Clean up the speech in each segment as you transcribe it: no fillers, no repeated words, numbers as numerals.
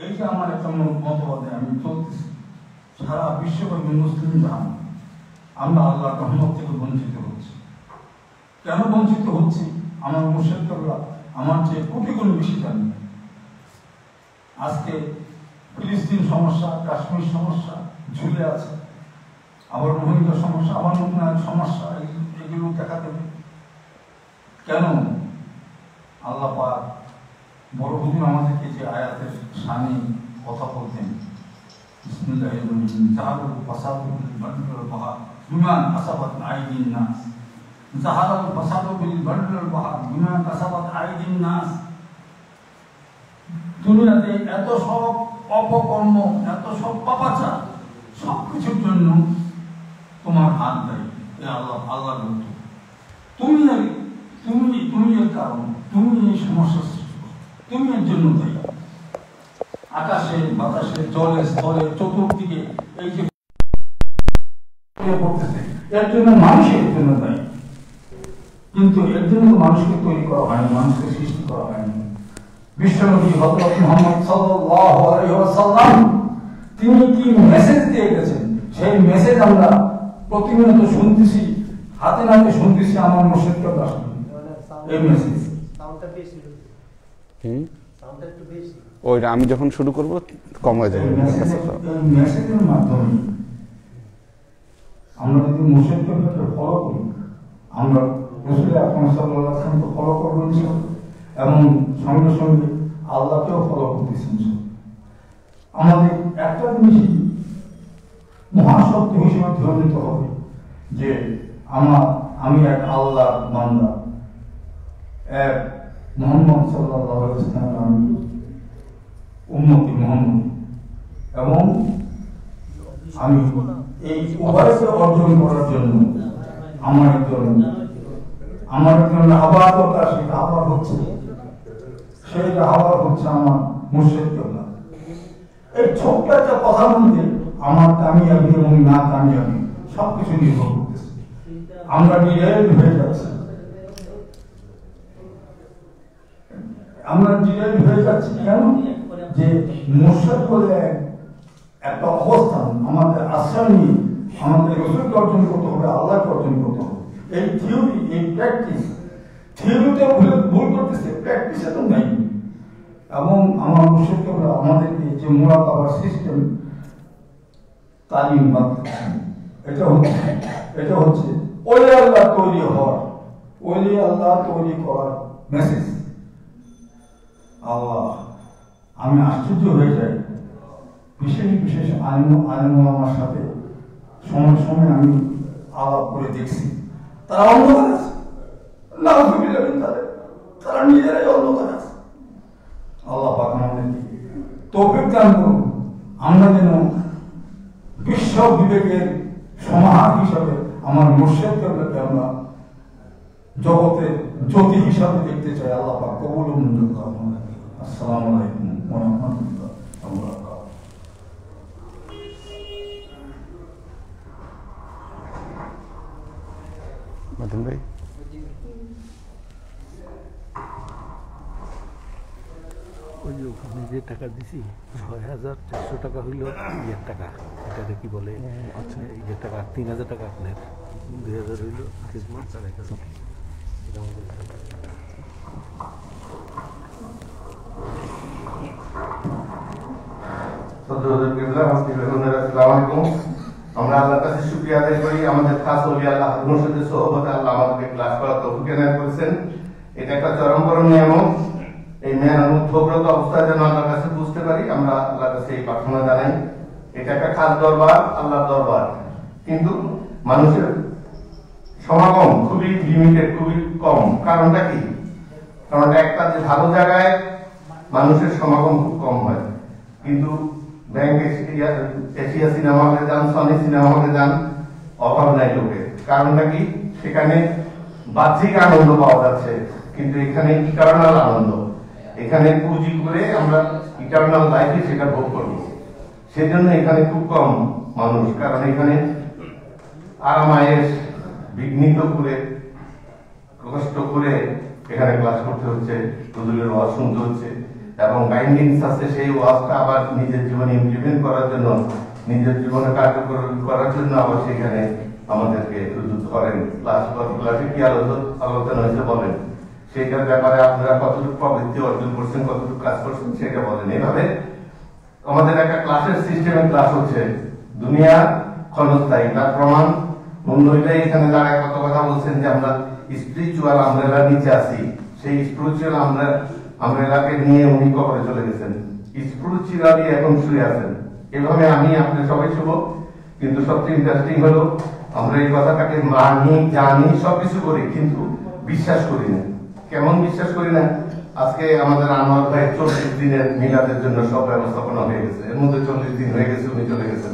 এই যে আমার একটা মতবাদে আমি চলতেছি, সারা বিশ্বব্যাপী মুসলিম জাহান আমরা আল্লাহর রহমত থেকে বঞ্চিত হচ্ছি। কেন বঞ্চিত হচ্ছি? আমার মুর্শিদরা আমার চেয়ে কোটি গুণ বেশি জানি। আজকে ফিলিস্তিন সমস্যা, কাশ্মীর সমস্যা ঝুলে আছে, আবার রোহিঙ্গা সমস্যা, আবার নতুন এক সমস্যা, এগুলো দেখা দেবে। কেন? আল্লাহ পাক বড় হুজুর আমাদেরকে যে আয়াতের সামনে কথা বলতেন, বিসমিল্লাহির রহমানির রহিম, জাহারুল ফাসাদু ফিল বাররি ওয়াল বাহর বিমা কাসাবাত আইদিন নাস, জাহারুল ফাসাদু ফিল বাররি ওয়াল বাহর বিমা কাসাবাত আইদিন নাস। দুনিয়াতে এত সব অপকর্ম, এত সব পাপাচার, সবকিছুর জন্য তোমার হাত দেয় আল্লাহ। তুমি এর কারণ, তুমি এই সমস্যা, তুমি এর জন্য দায়ী। আকাশে বাতাসে জলে স্থলে চতুর্দিকে এই যে পড়তেছে, এর জন্য মানুষের জন্য দায়ী। কিন্তু এর জন্য মানুষকে তৈরি করা হয়নি, মানুষকে সৃষ্টি করা হয়নি। বিশ্বনবী হযরত মুহাম্মদ সাল্লাল্লাহু আলাইহি ওয়াসাল্লাম তিনি কি মেসেজ দিয়ে গেছেন, সেই মেসেজ আমরা প্রতিনিয়ত শুনতেছি, হাতে নাতে শুনতেছি। আমার মুর্শিদকে দাস এই মেসেজ ওইটা আমি যখন শুরু করব কম হয়ে যাবে। মেসেজের মাধ্যমে আমরা যদি মুর্শিদকে ফলো করি, আমরা রাসূল আকরাম সাল্লাল্লাহু আলাইহি ওয়াসাল্লামকে ফলো করব এবং সঙ্গে সঙ্গে আল্লাহকেও ফলো করতেছেন। আমাদের একটা জিনিস মহাসত্য হিসেবে ধরে নিতে হবে যে আমি এক আল্লাহর বান্দা, এক মুহাম্মদ সাল্লাল্লাহু আলাইহি ওয়াসাল্লামের আমি উম্মতি মুহাম্মদ, এবং আমি এই উভয়কে অর্জন করার জন্য আমার একজন রাহবার দরকার। সেই রাহবার হচ্ছে আমার মুর্শিদ কেবলা। এই ছোট্ট একটা কথার মধ্যে আমার কামিয়াবি এবং না কামিয়াবি সবকিছু নির্ভর করতেছে। আমরা ডিরেল হয়ে যাচ্ছি, কেন? যে মুর্শিদ বলে একটা অবস্থান, আমাদের আশ্রয় নিয়ে আমাদের রাসূলকে অর্জন করতে হবে, আল্লাহকে অর্জন করতে হবে। এই থিওরি, এই প্র্যাকটিস, থিওরিতে ভুল করতেছে, প্র্যাকটিসে তো নেই। এবং আমার মুর্শিদ আমাদেরকে যে মুরাকাবার সিস্টেম তালিম বাঁধতেছে, এটা হচ্ছে ওলি আল্লাহ তৈরি হওয়ার, ওলি আল্লাহ তৈরি করার মেসেজ। আল্লাহ, আমি আশ্চর্য হয়ে যাই, বিশেষ আলেমার সাথে সময় আমি আলাপ করে দেখছি, তারা অন্ধকার আছে, তারা নিজেরাই অন্ধকার আছে। আল্লাহ পাক আমাদেরকে তৌফিক দান করুন, আমরা যেন বিশ্ব বিবেকের সমাহার হিসাবে আমার মুর্শিদকে আমরা জগতের জ্যোতি হিসাবে দেখতে চাই। আল্লাহ পাক কবুল ও মঞ্জুর করুন। আসসালামু আলাইকুম ওয়া রাহমাতুল্লাহি ওয়া বারাকাতুহু। মাদুন ভাই, ওই যে ওখানে যে টাকা দিছি ৬,৪০০ টাকা হইল ইয়ের টাকা, এটাকে কি বলে, আচ্ছা ইয়ের টাকা ৩,০০০ টাকা আপনার, ২,০০০ হইল খিদমত, ৪,০০০। আমরা আল্লাহর কাছে শুকরিয়া আদায় করি, আমাদের খাস ওলি আল্লাহ মুর্শিদের সোহবতে আল্লাহ আমাদেরকে ক্লাস করার তৌফিক এনায়েত করেছেন। এটা একটা চরম বড় নিয়ামত। এই মেহনত ভোগ্রত অবস্থায় যেন আল্লাহর কাছে বুঝতে পারি, আমরা আল্লাহর কাছে এই প্রার্থনা জানাই। এটা একটা খাস দরবার, আল্লাহর দরবার, কিন্তু মানুষের সমাগম খুবই লিমিটেড, খুবই কম। কারণটা কি? কারণটা একটা যে ভালো জায়গায় মানুষের সমাগম খুব কম হয়, কিন্তু ব্যাংক এশিয়া সিনেমা হলে যান, সনি সিনেমা হলে যান, অভাব নাই লোকের। কারণটা কি? সেখানে বাহ্যিক আনন্দ পাওয়া যাচ্ছে, কিন্তু এখানে ইটারনাল আনন্দ, এখানে পুঁজি করে আমরা ইটারনাল লাইফে সেটা ভোগ করব। সেজন্য এখানে খুব কম মানুষ, কারণ এখানে আরামায়েশ বিঘ্নিত করে কষ্ট করে এখানে ক্লাস করতে হচ্ছে, হুজুরের ওয়াজ শুনতে হচ্ছে। এবং বাইন্ডিংস আছে, সেই ওয়াজটা আবার নিজের জীবনে ইমপ্লিমেন্ট করার জন্য, নিজের জীবনে কার্যকর করার জন্য আবার সেখানে আমাদেরকে উদ্যুত করেন। ক্লাসে কি আলোচনা হয়েছে বলেন, সেটার ব্যাপারে আপনারা কতটুকু প্রবৃত্তি অর্জন করছেন, কতটুকু কাজ করছেন সেটা বলেন। এইভাবে আমাদের একটা ক্লাসের সিস্টেমে ক্লাস হচ্ছে, দুনিয়া ক্ষণস্থায়ী, তার প্রমাণ মূল্যটাই এখানে দাঁড়ায় কত কথা বলছেন যে আমরা স্পিরিচুয়াল আমরেলার নিচে আছি, সেই স্পিরিচুয়াল আমরেলাকে নিয়ে উনি কবরে চলে গেছেন, স্পিরিচুয়ালি এখন শুয়ে আছেন। এভাবে আমি আপনি সবাই শুভ, কিন্তু সবচেয়ে ইন্টারেস্টিং হলো আমরা এই কথাটাকে মানি, জানি, সবকিছু করি, কিন্তু বিশ্বাস করি না। কেমন বিশ্বাস করি না? আজকে আমাদের আনোয়ার ভাই 40 দিনের মিলাদের জন্য সব ব্যবস্থাপনা হয়ে গেছে, এর মধ্যে 40 দিন হয়ে গেছে, উনি চলে গেছেন।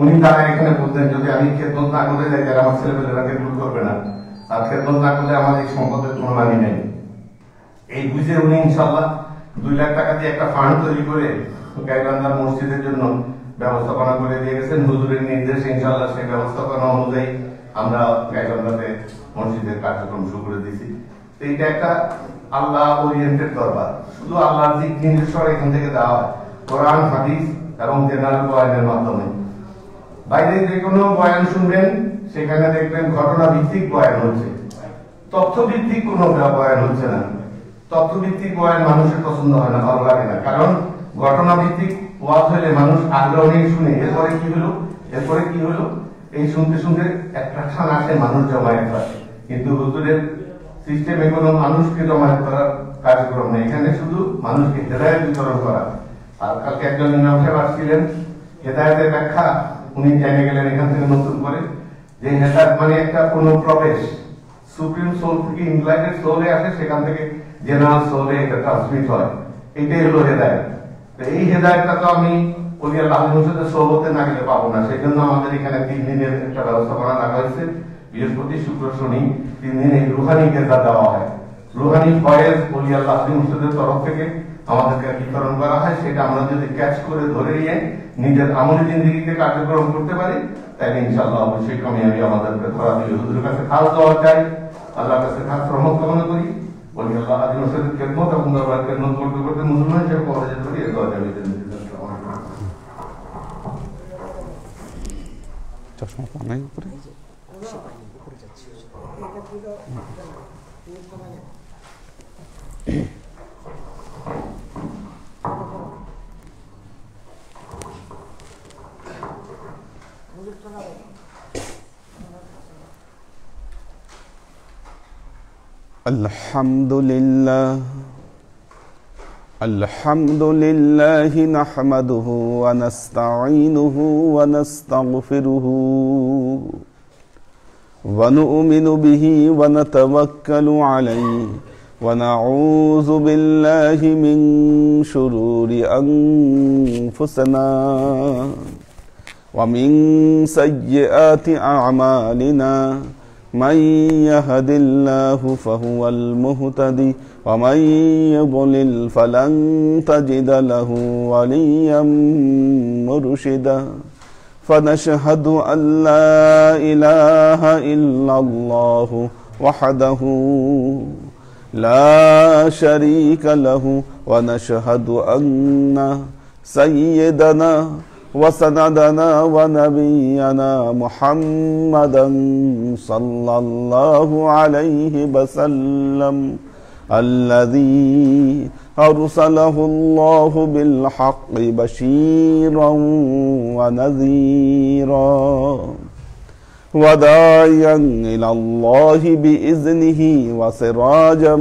উনি তারা এখানে বলতেন যদি আমি খেদমত না করে যাই তাহলে আমার ছেলেমেয়েরা খেদমত করবে না, আর খেদমত না করলে আমার এই সম্পদের কোনো মানি নেই। এই বুঝে উনি ইনশাল্লাহ 2 লাখ টাকা দিয়ে একটা ফান্ড তৈরি করে গাইবান্ধার মসজিদের জন্য ব্যবস্থাপনা করে দিয়ে গেছেন। হুজুরের নির্দেশে ইনশাল্লাহ সেই ব্যবস্থাপনা অনুযায়ী আমরা গাইবান্ধাতে মসজিদের কার্যক্রম শুরু করে দিয়েছি। তো এটা একটা আল্লাহ ওরিয়েন্টেড দরবার, শুধু আল্লাহর দিক নির্দেশনা এখান থেকে দেওয়া হয় কোরআন, হাদিস এবং জেনারেল বয়ানের মাধ্যমে। বাইরে যে কোনো বয়ান শুনবেন সেখানে দেখবেন ঘটনা ভিত্তিক বয়ান হচ্ছে, তথ্য ভিত্তিক কোনো বয়ান হচ্ছে না। তথ্য ভিত্তিক বয়ান মানুষের পছন্দ হয় না, ভালো লাগে না, কারণ ঘটনা ভিত্তিক ওয়াজ হলে মানুষ আগ্রহ নিয়ে শুনে এরপরে কি হলো, এরপরে কি হলো, এই শুনতে শুনতে অ্যাট্রাকশন আসে, মানুষ জমায়েত হয়। কিন্তু হুজুরের সিস্টেমে কোনো মানুষকে জমায়েত করার কার্যক্রম নেই, এখানে শুধু মানুষকে হেদায়েত বিতরণ করা। আর কালকে একজন ইমাম সাহেব আসছিলেন, হেদায়েতের ব্যাখ্যা উনি জেনে গেলেন এখান থেকে নতুন করে, যে হেদায়েত মানে একটা অনুপ্রবেশ, সুপ্রিম সোল থেকে ইনলাইটেড সোলে আসে, সেখান থেকে জেনারেল সোলে এটা ট্রান্সমিট হয়, এটাই হলো হেদায়েত। তো এই হেদায়েতটা তো আমি ওলি আল্লাহ মুর্শিদের সোহবতে না গেলে পাবো না, সেই জন্য আমাদের এখানে 3 দিনের একটা ব্যবস্থাপনা রাখা হয়েছে। বৃহস্পতি, শুক্র, শনি 3 দিন এই রুহানি গেজা দেওয়া হয়, রুহানি ফয়েজ ওলি আল্লাহ মুর্শিদের তরফ থেকে আমাদেরকে বিতরণ করা হয়। সেটা আমরা যদি ক্যাচ করে ধরে নিয়ে নিজের আমলি জিন্দেগিতে কার্যক্রম করতে পারি তাহলে ইনশাআল্লাহ অবশ্যই কামিয়াবি আমাদের ধরা দিবে। হুজুরের কাছে খাস দোয়া চাই, আল্লাহর কাছে খাস রহমত কামনা করি। ওলি আল্লাহ মুর্শিদের খেদমত এবং দরবার খেদমত করতে করতে মুসলমান হিসেবে কবরে যেতে পারি, এই দোয়া চাই। চশমা পানাই উপরে Alhamdulillah nahmaduhu wa nasta'inuhu wa nastaghfiruhu wa nu'minu bihi wa natawakkalu alayhi wa na'udzu billahi min shururi anfusina wa min sayyiati a'malina. من يهد الله فهو المهتدي ومن يضلل فلن تجد له وليا مرشدا فنشهد أن لا إله إلا الله وحده لا شريك له ونشهد أن سيدنا وسندنا ونبينا محمدا صلى الله عليه وسلم الذي أرسله الله بالحق بشيرا ونذيرا وداعيا إلى الله بإذنه وسراجا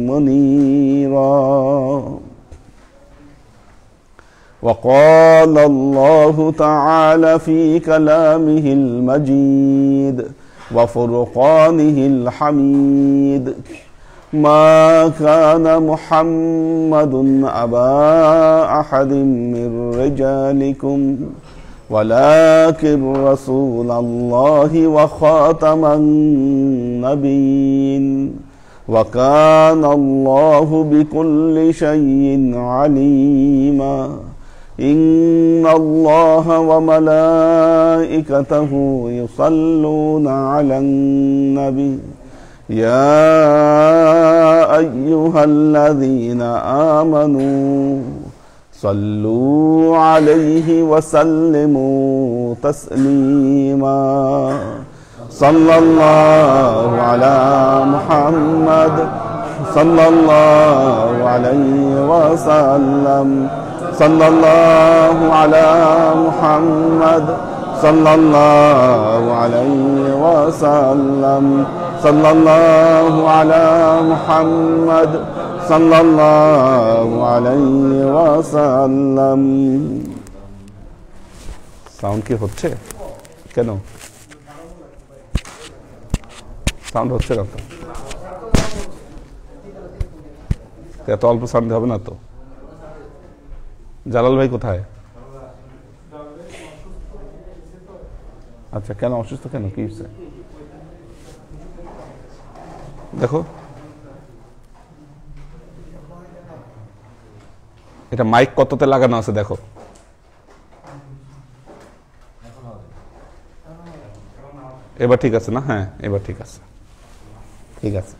منيرا. وقال الله تعالى في كلامه المجيد وفرقانه الحميد ما كان محمد أبا أحد من رجالكم ولكن رسول الله وخاتم النبيين وكان الله بكل شيء عليما. إن الله وملائكته يصلون على النبي يا أيها الذين آمنوا صلوا عليه وسلموا تسليما صلى الله على محمد صلى الله عليه وسلم صلى الله على محمد صلى الله عليه وسلم صلى الله على محمد صلى الله عليه وسلم sound কি হচ্ছে কেন সাউন্ড হচ্ছে না তো এত অল্প সাউন্ড হবে না তো জালাল ভাই কোথায় আচ্ছা কেন অসুস্থ কেন কি হচ্ছে দেখো এটা মাইক কততে লাগানো আছে দেখো এবার ঠিক আছে না হ্যাঁ এবার ঠিক আছে ঠিক আছে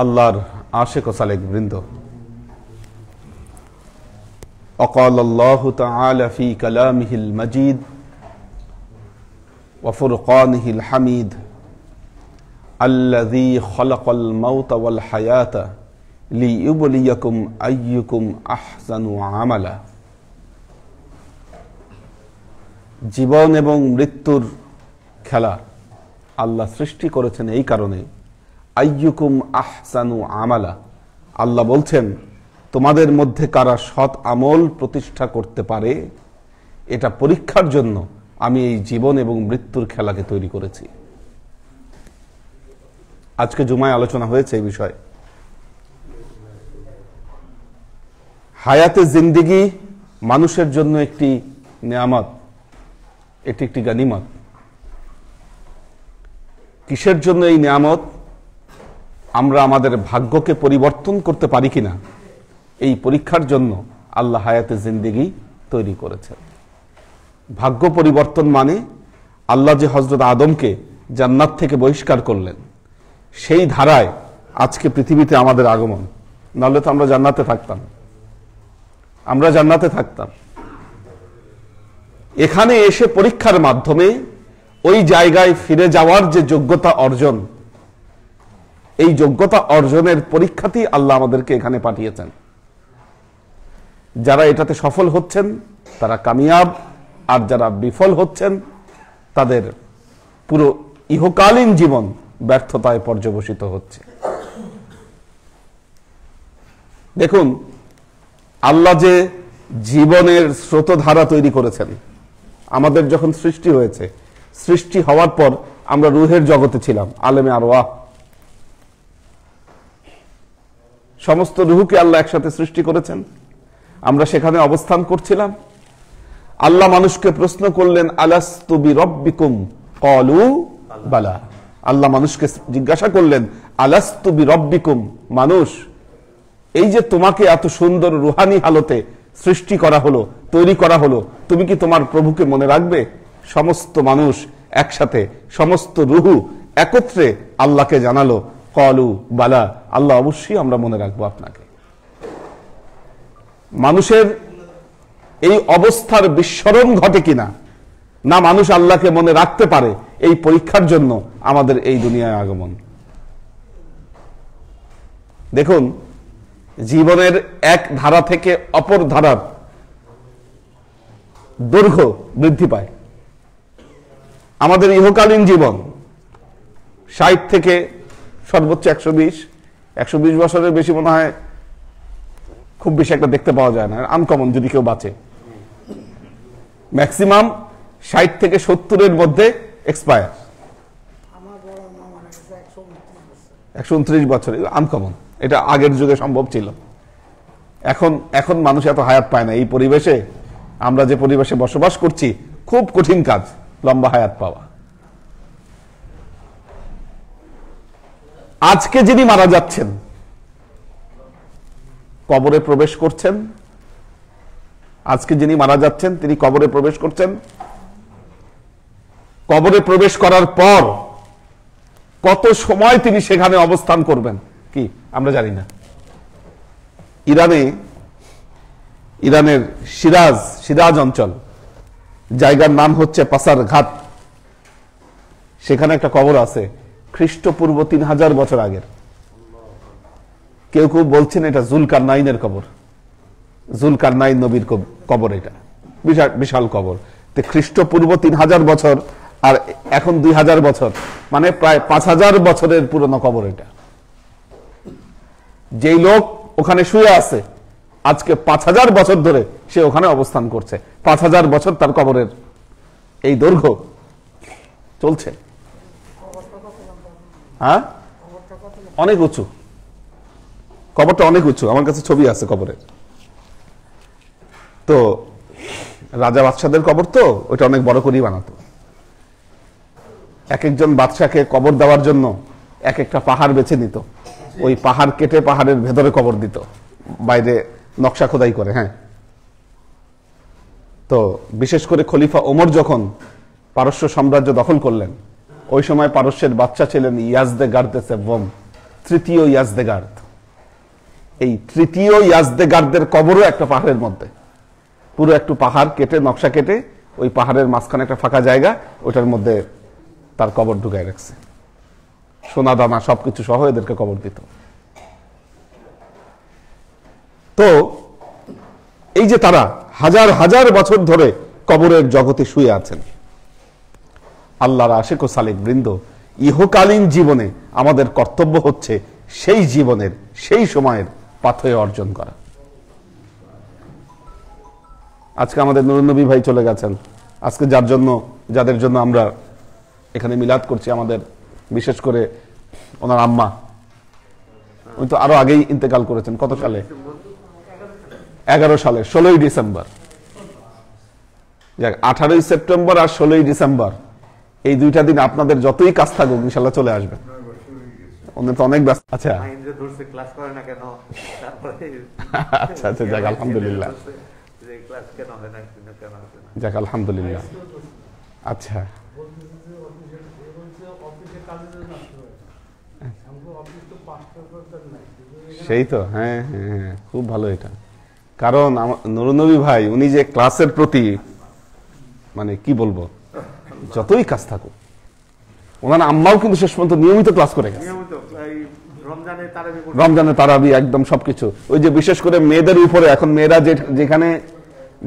আল্লাহর আশিক ও সালেক বৃন্দ وقال الله تعالى في كلامه المجيد وفرقانه الحميد الذي خلق الموت والحياة ليبليكم أيكم أحسن عملا জীবন এবং মৃত্যুর খেলা আল্লাহ সৃষ্টি করেছেন এই কারণে আইয়ুকুম আহসানু আমালা আল্লাহ বলছেন তোমাদের মধ্যে কারা সৎ আমল প্রতিষ্ঠা করতে পারে এটা পরীক্ষার জন্য আমি এই জীবন এবং মৃত্যুর খেলাকে তৈরি করেছি আজকে জুমায় আলোচনা হয়েছে এই বিষয়ে হায়াতে জিন্দেগি মানুষের জন্য একটি নিয়ামত এটি একটি গনিমত কিসের জন্য এই নিয়ামত আমরা আমাদের ভাগ্যকে পরিবর্তন করতে পারি কিনা এই পরীক্ষার জন্য আল্লাহ হায়াতে জিন্দেগি তৈরি করেছেন ভাগ্য পরিবর্তন মানে আল্লাহ যে হযরত আদমকে জান্নাত থেকে বহিষ্কার করলেন সেই ধারায় আজকে পৃথিবীতে আমাদের আগমন নাহলে তো আমরা জান্নাতে থাকতাম এখানে এসে পরীক্ষার মাধ্যমে ওই জায়গায় ফিরে যাওয়ার যে যোগ্যতা অর্জন এই যোগ্যতা অর্জনের পরীক্ষাতেই আল্লাহ আমাদেরকে এখানে পাঠিয়েছেন যারা এটাতে সফল হচ্ছেন তারা কামিয়াব আর যারা বিফল হচ্ছেন তাদের পুরো ইহকালীন জীবন ব্যর্থতায় পর্যবসিত হচ্ছে দেখুন আল্লাহ যে জীবনের স্রোতধারা তৈরি করেছেন আমাদের যখন সৃষ্টি হয়েছে সৃষ্টি হওয়ার পর আমরা রুহের জগতে ছিলাম আলেমে আরওয়াহ সমস্ত রুহকে আল্লাহ একসাথে সৃষ্টি করেছেন আমরা সেখানে অবস্থান করছিলাম আল্লাহ মানুষকে প্রশ্ন করলেন আলাস্তু বিরব্বিকুম ক্বালু বালা আল্লাহ মানুষকে জিজ্ঞাসা করলেন আলাস্তু বিরব্বিকুম মানুষ এই যে তোমাকে এত সুন্দর রুহানি হালতে সৃষ্টি করা হলো তৈরি করা হলো তুমি কি তোমার প্রভুকে মনে রাখবে সমস্ত মানুষ একসাথে সমস্ত রুহু একত্রে আল্লাহকে জানালো ক্বালু বালা আল্লাহ অবশ্যই আমরা মনে রাখবো আপনাকে মানুষের এই অবস্থার বিস্মরণ ঘটে কিনা না মানুষ আল্লাহকে মনে রাখতে পারে এই পরীক্ষার জন্য আমাদের এই দুনিয়ায় আগমন দেখুন জীবনের এক ধারা থেকে অপর ধারার দৈর্ঘ্য বৃদ্ধি পায় আমাদের ইহকালীন জীবন 60 থেকে সর্বোচ্চ 120 বছরের বেশি মনে হয় খুব বেশি একটা দেখতে পাওয়া যায় না আনকমন যদি কেউ বাঁচে ম্যাক্সিমাম 60 থেকে 70 মধ্যে এক্সপায়ার 129 বছর আনকমন এটা আগের যুগে সম্ভব ছিল এখন মানুষ এত হায়াত পায় না এই পরিবেশে আমরা যে পরিবেশে বসবাস করছি খুব কঠিন কাজ লম্বা হায়াত পাওয়া আজকে যিনি মারা যাচ্ছেন কবরে প্রবেশ করছেন আজকে যিনি মারা যাচ্ছেন তিনি কবরে প্রবেশ করছেন, কবরে প্রবেশ করার পর কত সময় তিনি সেখানে অবস্থান করবেন কি আমরা জানি না। ইরানের সিরাজ অঞ্চল, জায়গার নাম হচ্ছে পাসার ঘাট, সেখানে একটা কবর আছে খ্রিস্টপূর্ব 3000 বছর আগের। কেউ কেউ বলছেন এটা জুলকারনাইনের কবর, জুলকারনাইন নবীর কবর, এটা বিশাল কবর। তো খ্রিস্টপূর্ব 3000 বছর আর এখন 2000 বছর, মানে প্রায় 5000 বছরের পুরনো কবর এটা। যেই লোক ওখানে শুয়ে আছে আজকে 5000 বছর ধরে সে ওখানে অবস্থান করছে, 5000 বছর তার কবরের এই দৈর্ঘ্য চলছে। হ্যাঁ, অনেক উঁচু কবরটা, অনেক উঁচু। আমার কাছে ছবি আছে কবরের। তো রাজা বাদশাদের কবর তো ওইটা অনেক বড় করেই বানাতো। এক একজন বাদশাকে কবর দেওয়ার জন্য এক একটা পাহাড় বেছে নিত, ওই পাহাড় কেটে পাহাড়ের ভেতরে কবর দিত, বাইরে নকশা খোদাই করে। হ্যাঁ, তো বিশেষ করে খলিফা ওমর যখন পারস্য সাম্রাজ্য দখল করলেন, ওই সময় পারস্যের বাদশা ছিলেন ইয়াজদেগার্দে সেভম, তৃতীয় ইয়াজদেগার্দ। এই তৃতীয় ইয়াজদেগার্দের কবরও একটা পাহাড়ের মধ্যে, পুরো একটু পাহাড় কেটে নকশা কেটে ওই পাহাড়ের মাঝখানে একটা ফাঁকা জায়গা, ওটার মধ্যে তার কবর ঢুকায় রাখছে, সোনা দানা সবকিছু সহ এদেরকে কবর দিত। তো এই যে তারা হাজার হাজার বছর ধরে কবরের জগতে শুয়ে আছেন, আল্লাহর আশিক ও সালেক বৃন্দ, ইহকালীন জীবনে আমাদের কর্তব্য হচ্ছে সেই জীবনের সেই সময়ের পাথেয় অর্জন করা। আজকে আমাদের নুরুন্নবী ভাই চলে গেছেন, আজকে যাদের জন্য আমরা এখানে মিলাদ করছি, আমাদের বিশেষ করে ওনার আম্মা, উনি তো আরো আগেই ইন্তেকাল করেছেন। কত সালে? 11 সালে 16ই ডিসেম্বর। 18ই সেপ্টেম্বর আর 16ই ডিসেম্বর, এই দুইটা দিন আপনাদের যতই কাজ থাকুক ইনশাল্লাহ চলে আসবেন। উনি তো অনেক ব্যস্ত। আচ্ছা আচ্ছা আচ্ছা, যাক আলহামদুলিল্লাহ, যাক আলহামদুলিল্লাহ। আচ্ছা, সেই তো, হ্যাঁ হ্যাঁ হ্যাঁ, খুব ভালো এটা। কারণ নুরুন্নবী ভাই উনি যে ক্লাসের প্রতি, মানে কি বলবো, যতই কাজ থাকুক, ওনার আম্মাও কিন্তু শেষ পর্যন্ত নিয়মিত ক্লাস করে গেছে, রমজানে তারাবি একদম সবকিছু। ওই যে বিশেষ করে মেয়েদের উপরে, এখন মেয়েরা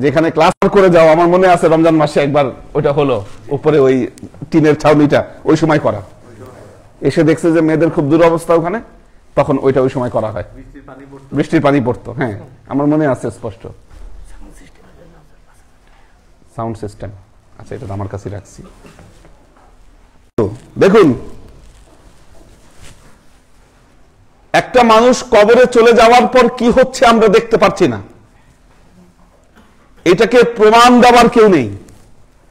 যেখানে ক্লাস করে যাও, আমার মনে আছে রমজান মাসে একবার ওইটা হলো, উপরে ওই টিনের ছাউনিটা ওই সময় করা, এসে দেখছে যে মেয়েদের খুব দুরবস্থা ওখানে, তখন ওইটা ওই সময় করা হয়, বৃষ্টির পানি পড়তো। হ্যাঁ, আমার মনে আছে স্পষ্ট। সাউন্ড সিস্টেম, আচ্ছা এটা আমার কাছে রাখছি। দেখুন, একটা মানুষ কবরে চলে যাওয়ার পর কি হচ্ছে আমরা দেখতে পাচ্ছি না, এটাকে প্রমাণ দেওয়ার কেউ নেই,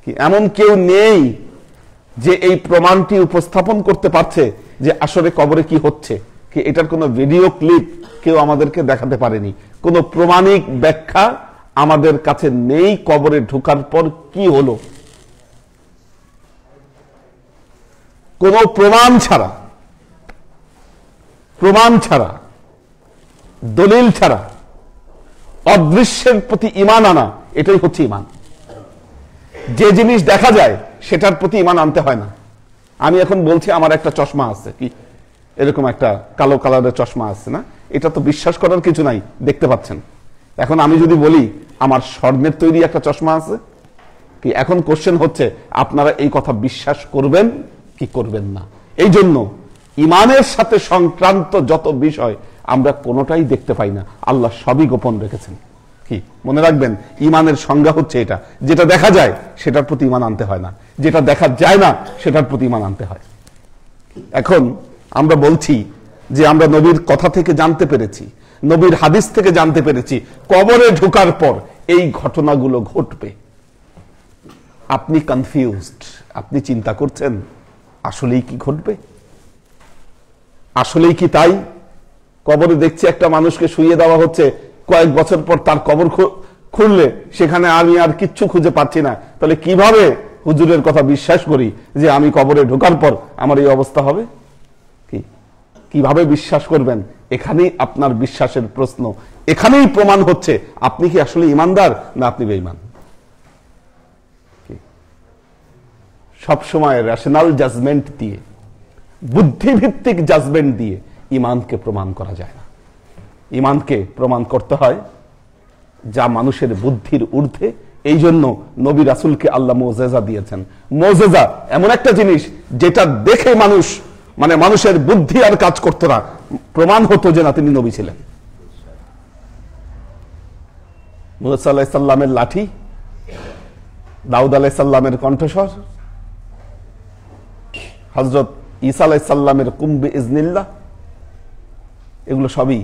কি এমন কেউ নেই যে এই প্রমাণটি উপস্থাপন করতে পারছে যে আসলে কবরে কি হচ্ছে, কি এটার কোনো ভিডিও ক্লিপ কেউ আমাদেরকে দেখাতে পারেনি, কোনো প্রমাণিক ব্যাখ্যা আমাদের কাছে নেই। কবরে ঢোকার পর কি হলো, কোন প্রমাণ ছাড়া, দলিল ছাড়া অদৃশ্যের প্রতি ঈমান আনা, এটাই হচ্ছে ঈমান। যে জিনিস দেখা যায় সেটার প্রতি ঈমান আনতে হয় না। আমি এখন বলছি আমার একটা চশমা আছে, কি এরকম একটা কালো কালারের চশমা আছে না, এটা তো বিশ্বাস করার কিছু নাই, দেখতে পাচ্ছেন। এখন আমি যদি বলি আমার স্বর্ণের তৈরি একটা চশমা আছে, কি এখন কোশ্চেন হচ্ছে আপনারা এই কথা বিশ্বাস করবেন কি করবেন না। এই জন্য ঈমানের সাথে সংক্রান্ত যত বিষয় আমরা কোনোটাই দেখতে পাই না, আল্লাহ সবই গোপন রেখেছেন। কি মনে রাখবেন, ঈমানের সংজ্ঞা হচ্ছে এটা, যেটা দেখা যায় সেটার প্রতি ঈমান আনতে হয় না, যেটা দেখা যায় না সেটার প্রতি ঈমান আনতে হয়। এখন আমরা বলছি যে আমরা নবীর কথা থেকে জানতে পেরেছি, নবীর হাদিস থেকে জানতে পেরেছি কবরে ঢোকার পর এই ঘটনাগুলো ঘটবে। আপনি কনফিউজড, আপনি চিন্তা করছেন আসলেই কি ঘটবে, আসলেই কি তাই? কবরে দেখছি একটা মানুষকে শুইয়ে দেওয়া হচ্ছে, কয়েক বছর পর তার কবর খুললে সেখানে আমি আর কিচ্ছু খুঁজে পাচ্ছি না, তাহলে কিভাবে হুজুরের কথা বিশ্বাস করি যে আমি কবরে ঢোকার পর আমার এই অবস্থা হবে? কিভাবে বিশ্বাস করবেন? এখানেই আপনার বিশ্বাসের প্রশ্ন, এখানেই প্রমাণ হচ্ছে আপনি কি আসলে ইমানদার না আপনি বেঈমান। সবসময় রেশনাল জাজমেন্ট দিয়ে, বুদ্ধিভিত্তিক জাজমেন্ট দিয়ে ইমানকে প্রমাণ করা যায় না। ইমানকে প্রমাণ করতে হয় যা মানুষের বুদ্ধির ঊর্ধ্বে। এই জন্য নবী রাসূলকে আল্লাহ মুজিজা দিয়েছেন। মুজিজা এমন একটা জিনিস যেটা দেখে মানুষ, মানে মানুষের বুদ্ধি আর কাজ করতো না, প্রমাণ হতো যে না তিনি নবী ছিলেন। মুসা আলাইহিস সালামের লাঠি, দাউদ আলাইহিস সালামের কণ্ঠস্বর, হযরত ঈসা আলাইহিস সালামের কুম্বে ইজনিল্লাহ, এগুলো সবই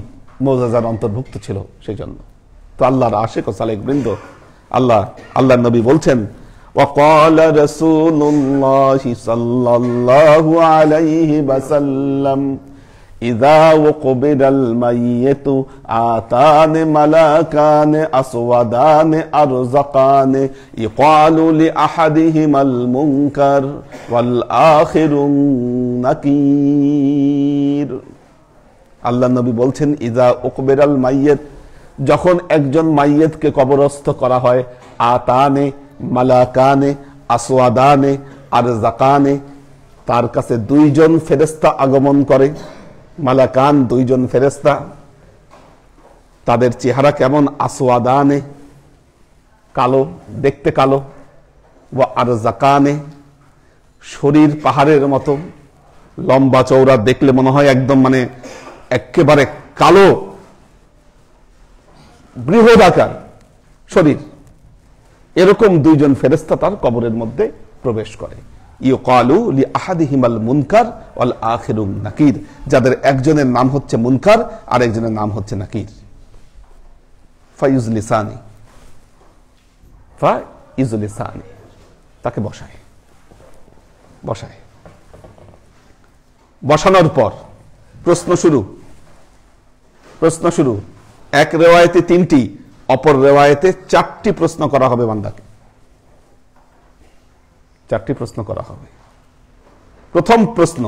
মুজিজার অন্তর্ভুক্ত ছিল। সেই জন্য তো আল্লাহর আশিক ও সালেক বৃন্দ, আল্লাহর নবী বলছেন, وقال رسول الله صلى الله عليه وسلم إذا وقبر الميت آتان ملكان أسودان أرزقان يقال لأحدهما المنكر والآخر النكير। আল্লাহ নবী বলছেন, ইযা উকবিরাল মাইয়িত, যখন একজন মাইয়িতকে কবরস্থ করা হয়, আতানে মালাকানে আসওয়াদানে আরজাকানে, তার কাছে দুইজন ফেরেশতা আগমন করে। মালাকান দুইজন ফেরেশতা, তাদের চেহারা কেমন? আসওয়াদানে কালো, দেখতে কালো, ওয়া আরজাকানে শরীর পাহাড়ের মতো লম্বা চওড়া, দেখলে মনে হয় একদম মানে একেবারে কালো বৃহদাকার শরীর। এরকম দুইজন ফেরেশতা তার কবরের মধ্যে প্রবেশ করে। ইউকালু লিআহাদিহিমাল মুনকার ওয়াল আখিরু নাকির, যাদের একজনের নাম হচ্ছে মুনকার আর একজনের নাম হচ্ছে নাকির। ফায়ুজলিসানি, তাকে বসায়। বসানোর পর প্রশ্ন শুরু। এক রেওয়ায়েতে 3টি, অপর রেওয়ায়েতে 4টি প্রশ্ন করা হবে বান্দাকে। 4টি প্রশ্ন করা হবে। প্রথম প্রশ্ন,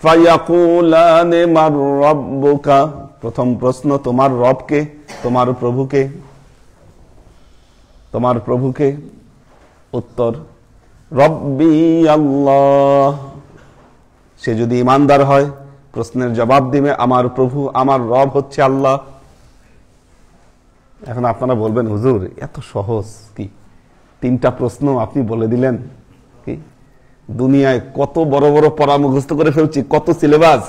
ফায়াকুলানে মার রাব্বুকা, প্রথম প্রশ্ন, তোমার রবকে, তোমার প্রভুকে। উত্তর, রব্বি আল্লাহ। সে যদি ইমানদার হয় প্রশ্নের জবাব দিবে, আমার প্রভু, আমার রব হচ্ছে আল্লাহ। এখন আপনারা বলবেন, হুজুর এত সহজ কি? 3টা প্রশ্ন আপনি বলে দিলেন। কি দুনিয়ায় কত বড় বড় পড়া মুখস্থ করে ফেলছি, কত সিলেবাস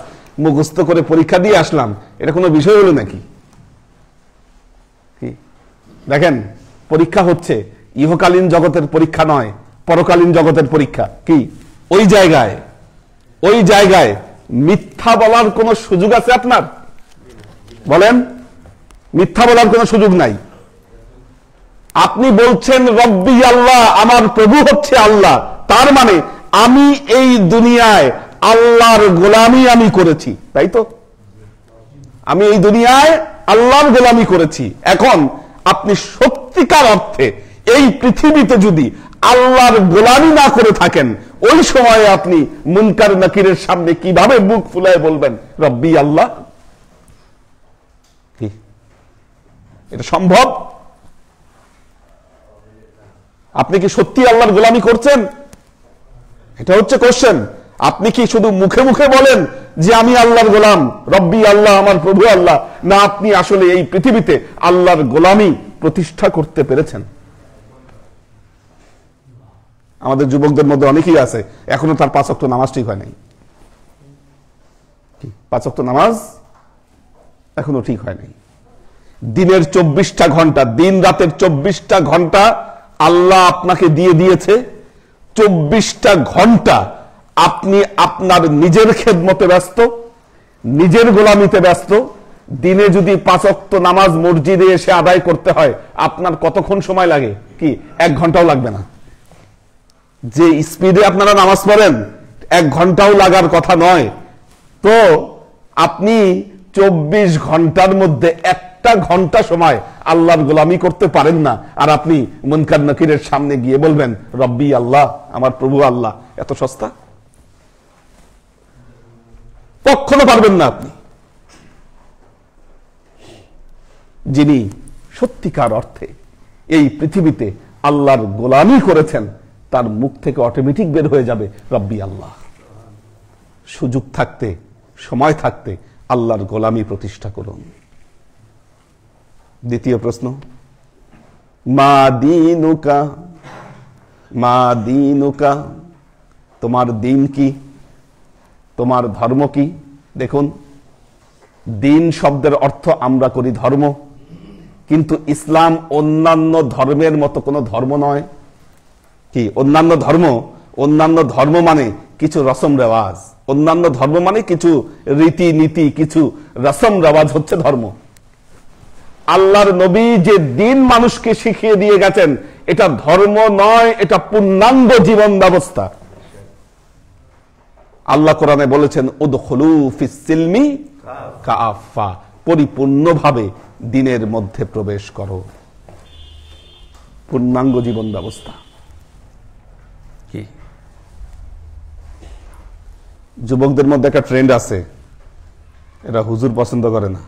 মুখস্থ করে পরীক্ষা দিয়ে আসলাম, এটা কোনো বিষয় হলো নাকি? কি দেখেন, পরীক্ষা হচ্ছে ইহকালীন জগতের পরীক্ষা নয়, পরকালীন জগতের পরীক্ষা। কি ওই জায়গায় মিথ্যা বলার কোন সুযোগ আছে আপনার? বলেন, মিথ্যা বলার কোন সুযোগ নাই। আপনি বলছেন রব্বি আল্লাহ, আমার প্রভু হচ্ছে আল্লাহ, তার মানে আমি এই দুনিয়ায় আল্লাহর গোলামি আমি করেছি, তাই তো? আমি এই দুনিয়ায় আল্লাহর গোলামি করেছি। এখন আপনি সত্যিকার অর্থে এই পৃথিবীতে যদি আল্লাহর গোলামি না করে থাকেন, ওই সময়ে আপনি মুনকার নাকিরের সামনে কিভাবে বুক ফুলায় বলবেন রব্বি আল্লাহ? কি এটা সম্ভব? আপনি কি সত্যি আল্লাহর গোলামি করছেন? এটা হচ্ছে কোশ্চেন। আপনি কি শুধু মুখে মুখে বলেন যে আমি আল্লাহর গোলাম, রব্বি আল্লাহ, আমার প্রভু আল্লাহ, না আপনি আসলে এই পৃথিবীতে আল্লাহর গোলামি প্রতিষ্ঠা করতে পেরেছেন? আমাদের যুবকদের মধ্যে অনেকেই আছে এখনো তার 5 ওয়াক্ত নামাজ ঠিক হয় নাই। 5 ওয়াক্ত নামাজ এখনো ঠিক হয় নাই। দিনের 24টা ঘন্টা, দিন রাতের 24টা ঘন্টা আল্লাহ আপনাকে দিয়ে দিয়েছে। 24টা ঘন্টা আপনি আপনার নিজের খেদমতে ব্যস্ত, নিজের গোলামিতে ব্যস্ত। দিনে যদি 5 ওয়াক্ত নামাজ মসজিদে এসে আদায় করতে হয়, আপনার কতক্ষণ সময় লাগে? কি 1 ঘন্টাও লাগবে না। যে স্পিডে আপনারা নামাজ পড়েন 1 ঘন্টাও লাগার কথা নয়। তো আপনি 24 ঘন্টার মধ্যে একটা ঘন্টা সময় আল্লাহর গোলামি করতে পারেন না, আর আপনি মুনকার নাকিরের সামনে গিয়ে বলবেন রব্বি আল্লাহ, আমার প্রভু আল্লাহ? এত সস্তা? কখনো পারবেন না আপনি। যিনি সত্যিকার অর্থে এই পৃথিবীতে আল্লাহর গোলামি করেছেন, তার মুখ থেকে অটোমেটিক বের হয়ে যাবে রব্বি আল্লাহ। সুযোগ থাকতে, সময় থাকতে আল্লাহর গোলামি প্রতিষ্ঠা করুন। দ্বিতীয় প্রশ্ন, মা দীনুকা, মা দীনুকা, তোমার দিন কি, তোমার ধর্ম কি? দেখুন, দিন শব্দের অর্থ আমরা করি ধর্ম, কিন্তু ইসলাম অন্যান্য ধর্মের মতো কোনো ধর্ম নয়। কি অন্যান্য ধর্ম? অন্যান্য ধর্ম মানে কিছু রসম রেওয়াজ, অন্যান্য ধর্ম মানে কিছু রীতি নীতি, কিছু রসম রেওয়াজ হচ্ছে ধর্ম। আল্লাহর নবী যে দিন মানুষকে শিখিয়ে দিয়ে গেছেন, এটা ধর্ম নয়, এটা পূর্ণাঙ্গ জীবন ব্যবস্থা। আল্লাহ কোরআনে বলেছেন উদখুলু ফিস সিলমি কাফা, পরিপূর্ণভাবে দিনের মধ্যে প্রবেশ করো। পূর্ণাঙ্গ জীবন ব্যবস্থা। কি যুবকদের মধ্যে একটা ট্রেন্ড আছে, এরা হুজুর পছন্দ করে না,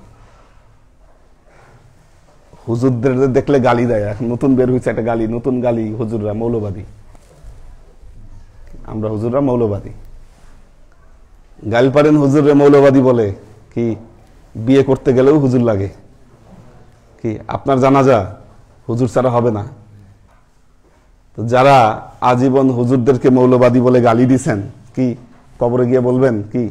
হুজুরদের দেখলে গালি দেয়। এখন নতুন বের হয়েছে একটা গালি, নতুন গালি, হুজুররা মৌলবাদী। আমরা হুজুররা মৌলবাদী। গালি পারেন হুজুররা মৌলবাদী বলে, কি বিয়ে করতে গেলেও হুজুর লাগে। কি আপনার জানাজা হুজুর ছাড়া হবে না? তো যারা আজীবন হুজুরদেরকে মৌলবাদী বলে গালি দিছেন, কি কবরে গিয়ে বলবেন কি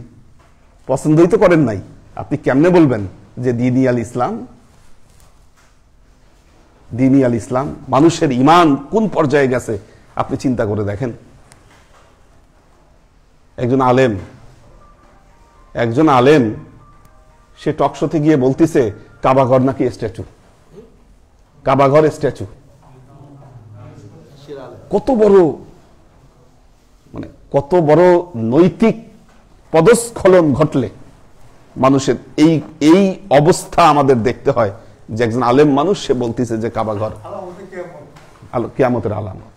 পছন্দই তো করেন নাই, আপনি কেমনে বলবেন যে দ্বীন আল ইসলাম? দ্বীন আল ইসলাম, মানুষের ঈমান কোন পর্যায়ে গেছে আপনি চিন্তা করে দেখেন। একজন আলেম সে টকশোতে গিয়ে বলতেছে কাবাঘর নাকি স্ট্যাচু, কাবাঘর স্ট্যাচু। কত বড় নৈতিক পদস্খলন ঘটলে মানুষের এই অবস্থা আমাদের দেখতে হয় যে একজন আলেম মানুষ সে বলতেছে যে কাবাঘর কিয়ামতের আলামত।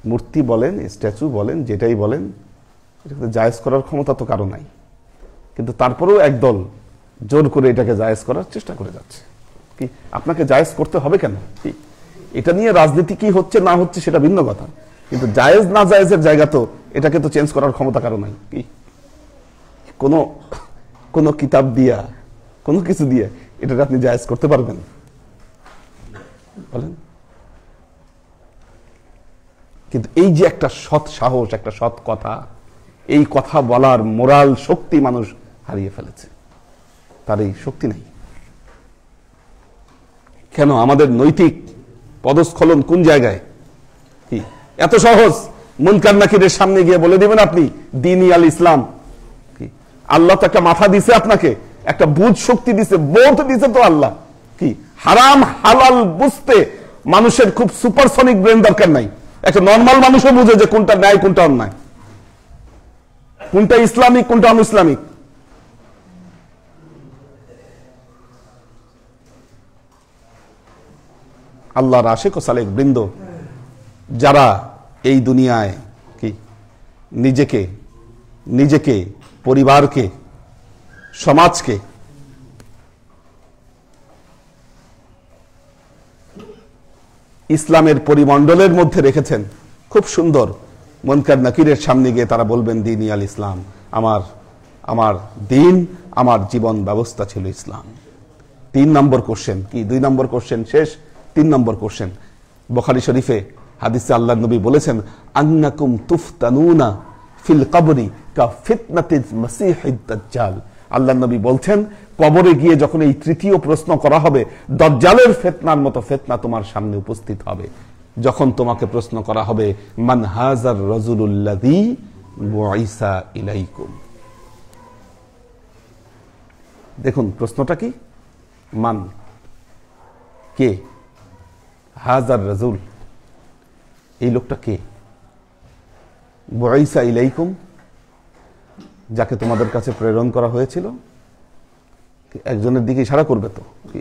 মূর্তি বলেন, স্ট্যাচু বলেন, যেটাই বলেন, এটাকে জায়েজ করার ক্ষমতা তো কারো নাই, কিন্তু তারপরেও একদল জোর করে এটাকে জায়েজ করার চেষ্টা করে যাচ্ছে। কি আপনাকে জায়েজ করতে হবে কেন? কি এটা নিয়ে রাজনীতি কি হচ্ছে না হচ্ছে সেটা ভিন্ন কথা, কিন্তু জায়েজ না জায়েজের জায়গা তো এটাকে তো চেঞ্জ করার ক্ষমতা কারো নাই। কি কোনো কিতাব দিয়া, কোনো কিছু দিয়ে এটাকে আপনি জায়েজ করতে পারবেন? বলেন। কিন্তু এই যে একটা সৎ সাহস, একটা সৎ কথা, এই কথা বলার মোরাল শক্তি মানুষ হারিয়ে ফেলেছে, তার এই শক্তি নেই। কেন? আমাদের নৈতিক পদস্খলন কোন জায়গায়? কি এত সহজ মুনকার নাকিরের সামনে গিয়ে বলে দিবেন আপনি দ্বীন আল ইসলাম? কি আল্লাহ তো একটা মাথা দিছে আপনাকে, একটা বুঝ শক্তি দিছে, বোধ দিছে তো আল্লাহ। কি হারাম হালাল বুঝতে মানুষের খুব সুপারসনিক ব্রেন দরকার নাই, একটা নর্মাল মানুষও বুঝে যে কোনটা ন্যায় কোনটা অন্যায়, কোনটা ইসলামিক কোনটা অন ইসলামিক। আল্লাহর আশিক ও সালেক বৃন্দ যারা এই দুনিয়ায় কি নিজেকে পরিবারকে সমাজকে ইসলামের পরিমণ্ডলের মধ্যে রেখেছেন, খুব সুন্দর মুনকার নাকিরের সামনে গিয়ে তারা বলবেন দ্বীন আল ইসলাম, আমার দিন, আমার জীবন ব্যবস্থা ছিল ইসলাম। 3 নম্বর কোশ্চেন কি? 2 নম্বর কোশ্চেন শেষ, 3 নম্বর কোশ্চেন। বুখারী শরীফে হাদিসে আল্লাহর নবী বলেছেন আন্নাকুম তুফতানুনা ফিল কবরি কা ফিতনাতিল মাসিহিদ দাজ্জাল। আল্লাহর নবী বলছেন কবরে গিয়ে যখন এই তৃতীয় প্রশ্ন করা হবে, দাজ্জালের ফিতনার মতো ফিতনা তোমার সামনে উপস্থিত হবে। যখন তোমাকে প্রশ্ন করা হবে মান হাজার রাজুলুল্লাযী বুইসা ইলাইকুম। দেখুন প্রশ্নটা কি? মান, কে? হাজার রাজুল, এই লোকটা কে? বুইসা ইলাইকুম, যাকে তোমাদের কাছে প্রেরণ করা হয়েছিল? একজনের দিকে ইশারা করবে তো, কি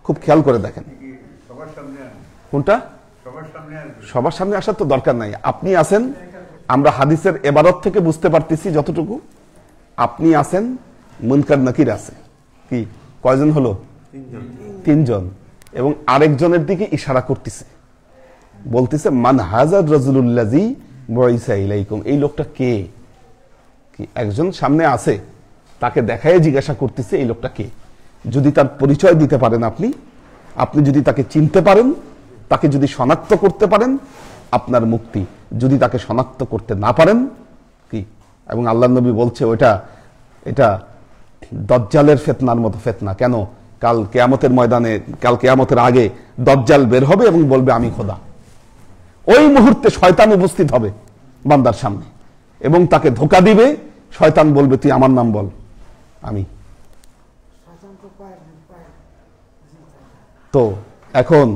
খুব খেয়াল করে দেখেন। কোনটা? সবার সামনে আসার তো দরকার নাই। আপনি আছেন, আমরা হাদিসের এবারত থেকে বুঝতে পারতেছি যতটুকু, আপনি আছেন, মুনকার নাকির আছে, কি কয়জন হলো? তিনজন। এবং আরেকজনের দিকে ইশারা করতেছে, বলতেছে মান হাজার রাজুলুল্লাজি বয়সা ইলাইকুম, এই লোকটা কে? কি একজন সামনে আছে, তাকে দেখায় জিজ্ঞাসা করতেছে এই লোকটা কে। যদি তার পরিচয় দিতে পারেন আপনি, আপনি যদি তাকে চিনতে পারেন, তাকে যদি শনাক্ত করতে পারেন, আপনার মুক্তি। যদি তাকে শনাক্ত করতে না পারেন, কি? এবং আল্লাহর নবী বলছে এটা দজ্জালের ফিতনার মতো ফিতনা। কেন? কাল কিয়ামতের ময়দানে, কাল কিয়ামতের আগে দজ্জাল বের হবে এবং বলবে আমি খোদা। ওই মুহূর্তে শয়তান উপস্থিত হবে বান্দার সামনে এবং তাকে ধোঁকা দিবে। শয়তান বলবে তুই আমার নাম বল, আমি। তো এখন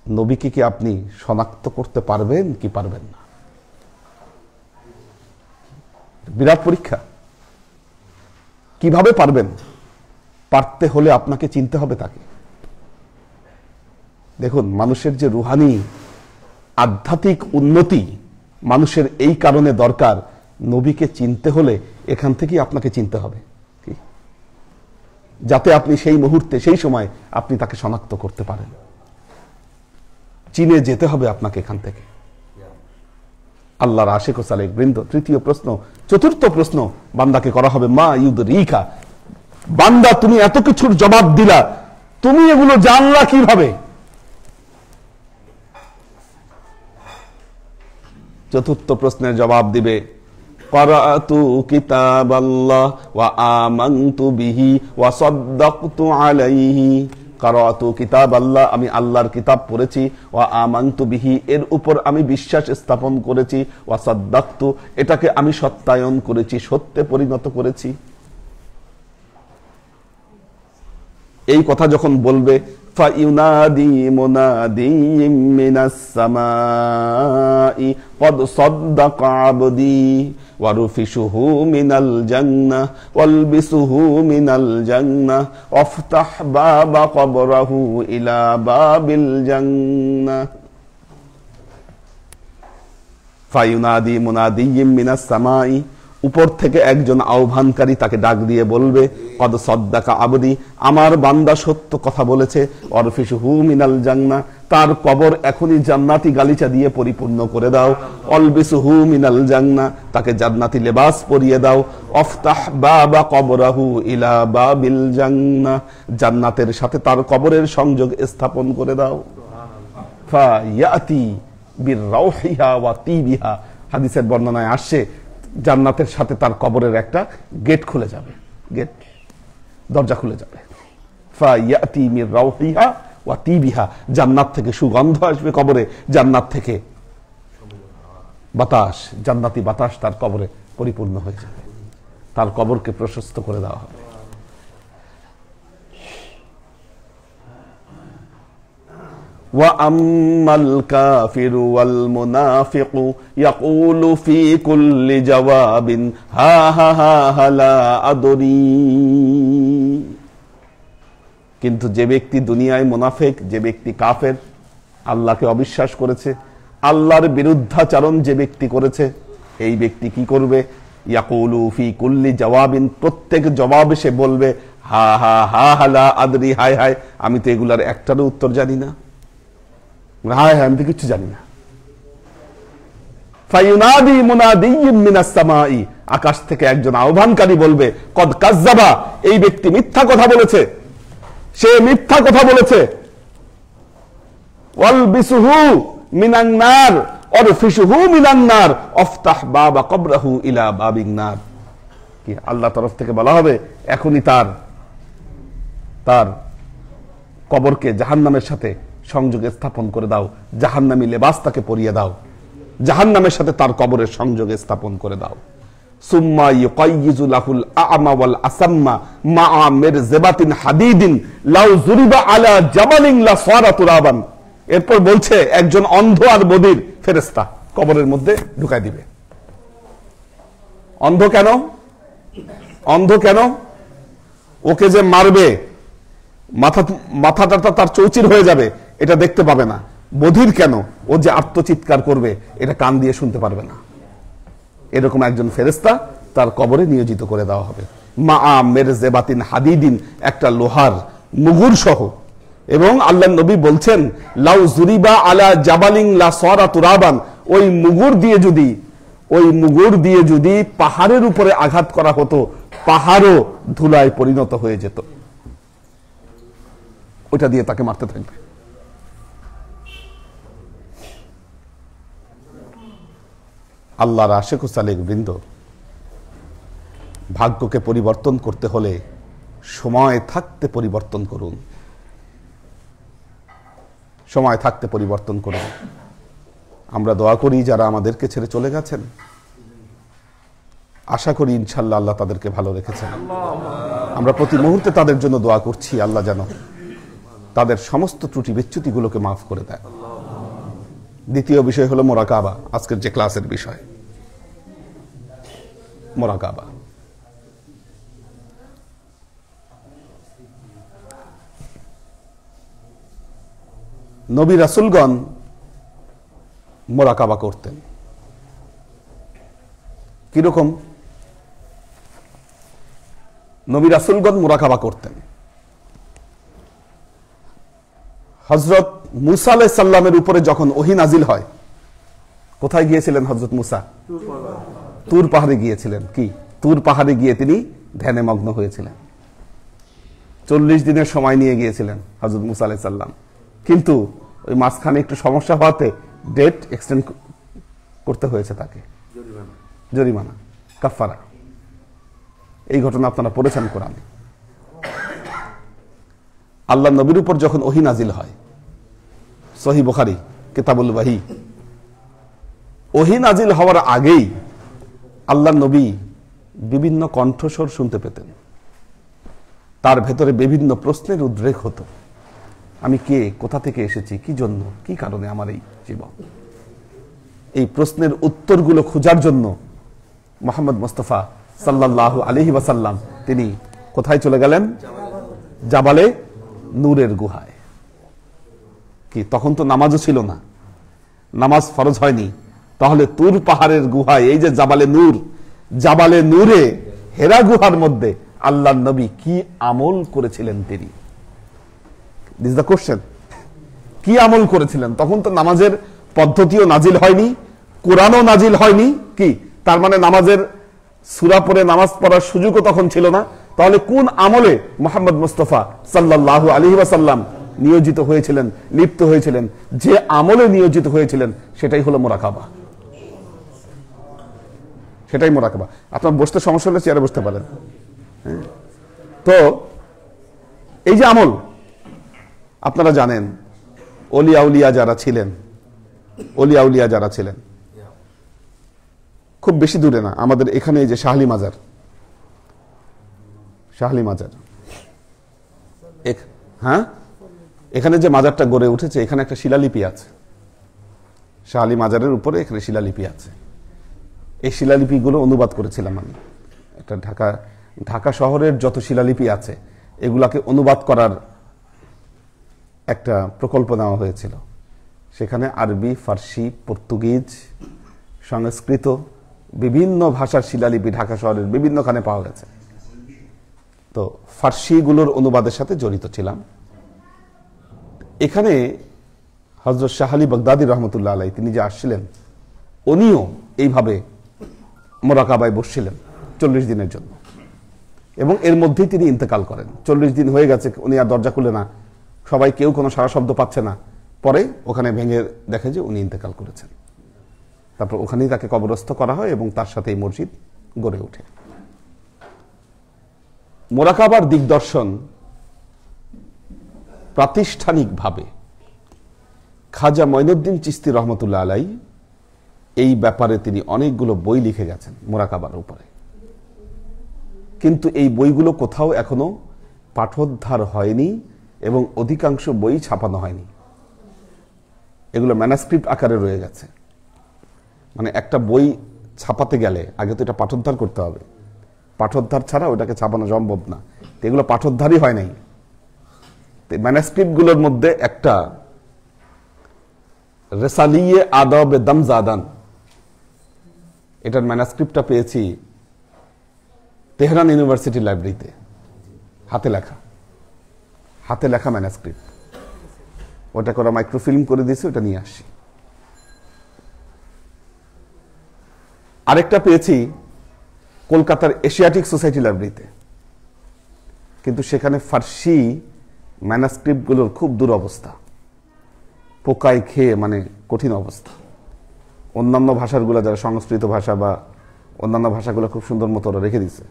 নবীকে কি আপনি শনাক্ত করতে পারবেন কি পারবেন না? বিরাট পরীক্ষা। কিভাবে পারবেন? পারতে হলে আপনাকে চিনতে হবে তাকে। দেখুন, মানুষের যে রুহানি আধ্যাত্মিক উন্নতি মানুষের এই কারণে দরকার, নবীকে চিনতে হলে এখান থেকেই আপনাকে চিনতে হবে, যাতে আপনি সেই মুহূর্তে, সেই সময় আপনি তাকে শনাক্ত করতে পারেন। চিনে যেতে হবে আপনাকে এখান থেকে। আল্লাহর আশিক ও সালেক বৃন্দ, তৃতীয় প্রশ্ন। চতুর্থ প্রশ্ন বান্দাকে করা হবে, মা ইউদরিকা, বান্দা তুমি এত কিছুর জবাব দিলা, তুমি এগুলো জানলা কিভাবে? চতুর্থ প্রশ্নের জবাব দিবে, ক্বারাতু কিতাবাল্লাহ ওয়া আমানতু বিহি ওয়া সাদ্দাকতু আলাইহি। ক্বারাতু কিতাবাল্লাহ, আমি আল্লাহর কিতাব পড়েছি, ওয়া আমানতু বিহি, এর উপর আমি বিশ্বাস স্থাপন করেছি, ওয়া সাদ্দাকতু, এটাকে আমি সত্যায়ন করেছি, সত্যে পরিণত করেছি। এই কথা যখন বলবে, ফায়ুনাদি মুনাদিম মিনাস সামাই ক্বাদ সাদ্দাকা আবদি ওয়ারুফিশুহু মিনাল জান্নাহ ওয়ালবিসুহু মিনাল জান্নাহ ওয়াফতাহ বাবা কবরাহু ইলা বাবিল জান্নাহ। ফায়ুনাদি মুনাদিম মিনাস সামাই, উপর থেকে একজন আহ্বানকারী তাকে ডাক দিয়ে বলবে, কদ সাদ্দাকা আবদি, আমার বান্দা সত্য কথা বলেছে, অরফিশুহু মিনাল জান্নাহ, তার কবর এখনই জান্নাতি গালিচা দিয়ে পরিপূর্ণ করে দাও, অলবিসুহু মিনাল জান্নাহ, তাকে জান্নাতি লেবাস পরিয়ে দাও, অফতাহ বাবা কবরাহু ইলা বাবিল জান্নাহ, জান্নাতের সাথে তার কবরের সংযোগ স্থাপন করে দাও। ফায়াতি বিররাউহিহা ওয়া তিবিহা, হাদিসের বর্ণনায় আসছে জান্নাতের সাথে তার কবরের একটা গেট খুলে যাবে, গেট, দরজা খুলে যাবে। ফায়াতি মির রাউহিহা ওয়া তিবিহা, জান্নাত থেকে সুগন্ধ আসবে কবরে, জান্নাত থেকে বাতাস, জান্নাতি বাতাস তার কবরে পরিপূর্ণ হয়ে যাবে, তার কবরকে প্রশস্ত করে দেওয়া হবে। وَأَمَّا الْكَافِرُ وَالْمُنَافِقُ يَقُولُ فِي كُلِّ جَوَابٍ هَا هَا هَا هَا لَا أَدْرِي। কিন্তু যে ব্যক্তি দুনিয়ায় মুনাফিক, যে ব্যক্তি কাফের, আল্লাহকে অবিশ্বাস করেছে, আল্লাহর বিরুদ্ধাচরণ যে ব্যক্তি করেছে, এই ব্যক্তি কি করবে? ইয়াকুলু ফি কুল্লি জওয়াবিন, প্রত্যেক জবাবে সে বলবে, হা হা হা হা লা আদরি, হায় হায় আমি তো এগুলার একটারও উত্তর জানি না, হায় হায় আমি তো কিছু জানি না। ফায়ুনাদি মুনাদিয়্যুম মিনাস সামাই, আকাশ থেকে একজন আহ্বানকারী বলবে, কদ কাযযাবা, এই ব্যক্তি মিথ্যা কথা বলেছে, সে মিথ্যা কথা বলেছে। ওয়ালবিসুহু মিনান নার ওয়ারফিশুহু মিনান নার আফতাহ বাবা কবরাহু ইলা বাবিন নার। কি আল্লাহর তরফ থেকে বলা হবে, এখনই তার কবরকে জাহান্নামের সাথে সংযোগে স্থাপন করে দাও, জাহান্নামী লেবাস তাকে পরিয়ে দাও, জাহান্নামের সাথে তার কবরের সংযোগে স্থাপন করে দাও। সুম্মা ইউকাইয়িজু লাহুল আ'মা ওয়াল আসাম্মা মা'a মিরজাবাতিন হাদিদিন লাউ যুরিবা আলা জাবালিন লা সারা তুরাবান। এরপর বলছে একজন অন্ধ আর বধির ফেরেশতা কবরের মধ্যে ঢুকায় দিবে। অন্ধ কেন? অন্ধ কেন? ওকে যে মারবে, মাথাটা তার চৌচির হয়ে যাবে, এটা দেখতে পাবে না। বধির কেন? ও যে আত্মচিৎকার করবে এটা কান দিয়ে শুনতে পারবে না। এরকম একজন ফেরেশতা তার কবরে নিয়োজিত করে দেওয়া হবে। মা মেরজেবাতিন হাদিদিন, একটা লোহার মুগুর সহ। এবং আল্লাহ নবী বলছেন, লাউ জুরিবা আলা জাবালিন লা সারা তুরাবান, ওই মুগুর দিয়ে যদি পাহাড়ের উপরে আঘাত করা হতো, পাহাড়ও ধুলায় পরিণত হয়ে যেত। ওইটা দিয়ে তাকে মারতে থাকবে। আল্লাহর আশিক ও সালেক বৃন্দ, ভাগ্যকে পরিবর্তন করতে হলে সময় থাকতে পরিবর্তন করুন। সময় থাকতে পরিবর্তন করুন। আমরা দোয়া করি যারা আমাদেরকে ছেড়ে চলে গেছেন, আশা করি ইনশাল্লাহ আল্লাহ তাদেরকে ভালো রেখেছেন। আমরা প্রতি মুহূর্তে তাদের জন্য দোয়া করছি, আল্লাহ যেন তাদের সমস্ত ত্রুটি বিচ্যুতিগুলোকে মাফ করে দেয়। দ্বিতীয় বিষয় হলো মোরাকাবা, আজকের যে ক্লাসের বিষয় মোরাকাবা। নবী রাসূলগণ মোরাকাবা করতেন। কিরকম? নবী রাসূলগণ মোরাকাবা করতেন। হযরত মুসা আলাইহিস সালামের উপরে যখন ওহী নাজিল হয়, কোথায় গিয়েছিলেন হযরত মুসা? তুর পাহাড়ে গিয়েছিলেন। কি? তুর পাহাড়ে গিয়ে তিনি ধ্যানে মগ্ন হয়েছিলেন। 40 দিনের সময় নিয়ে গিয়েছিলেন হযরত মুসা আলাইহিস সালাম, কিন্তু ওই মাঝখানে একটু সমস্যা হওয়াতে ডেট এক্সটেন্ড করতে হয়েছে তাকে, জরিমানা, কাফারা। এই ঘটনা আপনারা পড়েছেন কোরআনে। আল্লাহ নবীর উপর যখন ওহী নাজিল হয়, সহিহ বুখারী কিতাবুল ওয়াহী, ওহী নাজিল হওয়ার আগেই আল্লাহ নবী বিভিন্ন কণ্ঠস্বর শুনতে পেতেন। তার ভেতরে বিভিন্ন প্রশ্নের উদ্রেক হতো। আমি কে? কোথা থেকে এসেছি? কি জন্য? কি কারণে আমার এই জীবন? এই প্রশ্নের উত্তরগুলো খোঁজার জন্য মুহাম্মদ মুস্তাফা সাল্লাল্লাহু আলাইহি ওয়াসাল্লাম তিনি কোথায় চলে গেলেন? জাবালে নূরের গুহায়। কি তখন তো নামাজও ছিল না, নামাজ ফরজ হয়নি। তাহলে তুর পাহাড়ের গুহায়, এই যে জাবালে নূর, জাবালে নূরে হেরা গুহার মধ্যে আল্লাহ নবী কি আমল করেছিলেন? তিনি, দিস দ্য কোশ্চেন, কি আমল করেছিলেন? তখন তো নামাজের পদ্ধতিও নাজিল হয়নি, কোরআনও নাজিল হয়নি। কি তার মানে নামাজের সূরা পড়ে নামাজ পড়ার সুযোগও তখন ছিল না। তাহলে কোন আমলে মুহাম্মদ মুস্তাফা সাল্লাল্লাহু আলাইহি ওয়াসাল্লাম নিয়োজিত হয়েছিলেন, লিপ্ত হয়েছিলেন? যে আমলে নিয়োজিত হয়েছিলেন সেটাই হলো মোরাকাবা। সেটাই মোরাকাবা। আপনার বসতে সমস্যা হলে চেয়ারে বসতে পারেন। তো এই যে আমল, আপনারা জানেন ওলিয়া উলিয়া যারা ছিলেন, ওলিয়া উলিয়া যারা ছিলেন, খুব বেশি দূরে না, আমাদের এখানে এই যে শাহলি মাজার, শাহলি মাজার, হ্যাঁ, এখানে যে মাজারটা গড়ে উঠেছে, এখানে একটা শিলালিপি আছে। শাহলি মাজারের উপরে এখানে শিলালিপি আছে। এই শিলালিপিগুলো অনুবাদ করেছিলাম আমি। একটা ঢাকা শহরের যত শিলালিপি আছে এগুলাকে অনুবাদ করার একটা প্রকল্প নেওয়া হয়েছিল। সেখানে আরবি, ফার্সি, পর্তুগিজ, সংস্কৃত, বিভিন্ন ভাষার শিলালিপি ঢাকা শহরের বিভিন্নখানে পাওয়া গেছে। তো ফার্সিগুলোর অনুবাদের সাথে জড়িত ছিলাম। এখানে হযরত শাহ আলী বাগদাদী রহমতুল্লাহ আলাইহি তিনি যে আসছিলেন, উনিও এইভাবে মোরাকাবায় বসছিলেন 40 দিনের জন্য, এবং এর মধ্যেই তিনি ইন্তেকাল করেন। 40 দিন হয়ে গেছে, উনি আর দরজা খুলে না, সবাই কেউ কোনো সারা শব্দ পাচ্ছে না। পরে ওখানে ভেঙে দেখে যে উনি ইন্তেকাল করেছেন। তারপর ওখানেই তাকে কবরস্থ করা হয় এবং তার সাথে এই মসজিদ গড়ে ওঠে। মোরাকাবার দিগদর্শন প্রাতিষ্ঠানিকভাবে খাজা মঈনুদ্দিন চিশতি রহমতুল্লাহ আলাইহি এই ব্যাপারে তিনি অনেকগুলো বই লিখে গেছেন মোরাকাবার উপরে, কিন্তু এই বইগুলো কোথাও এখনো পাঠোদ্ধার হয়নি এবং অধিকাংশ বই ছাপানো হয়নি। এগুলো ম্যানাস্ক্রিপ্ট আকারে রয়ে গেছে। মানে একটা বই ছাপাতে গেলে আগে তো এটা পাঠোদ্ধার করতে হবে, পাঠোদ্ধার ছাড়া ওটাকে ছাপানো সম্ভব না। এগুলো পাঠোদ্ধারই হয় নাই। ম্যানুস্ক্রিপ্টগুলোর মধ্যে একটা রেসালিয়ে আদব দমজাদান, এটার ম্যানুস্ক্রিপ্টটা পেয়েছি তেহরান ইউনিভার্সিটি লাইব্রেরিতে, হাতে লেখা ম্যানুস্ক্রিপ্ট। ওটা করা মাইক্রোফিল্ম করে দিয়েছে, ওটা নিয়ে আসি। আরেকটা পেয়েছি কলকাতার এশিয়াটিক সোসাইটি লাইব্রেরিতে, কিন্তু সেখানে ফার্সি ম্যানুস্ক্রিপ্টগুলোর খুব দুরবস্থা, পোকায় খেয়ে মানে কঠিন অবস্থা। অন্যান্য ভাষাগুলো যারা সংস্কৃত ভাষা বা অন্যান্য ভাষাগুলো খুব সুন্দর মতো ওরা রেখে দিয়েছে,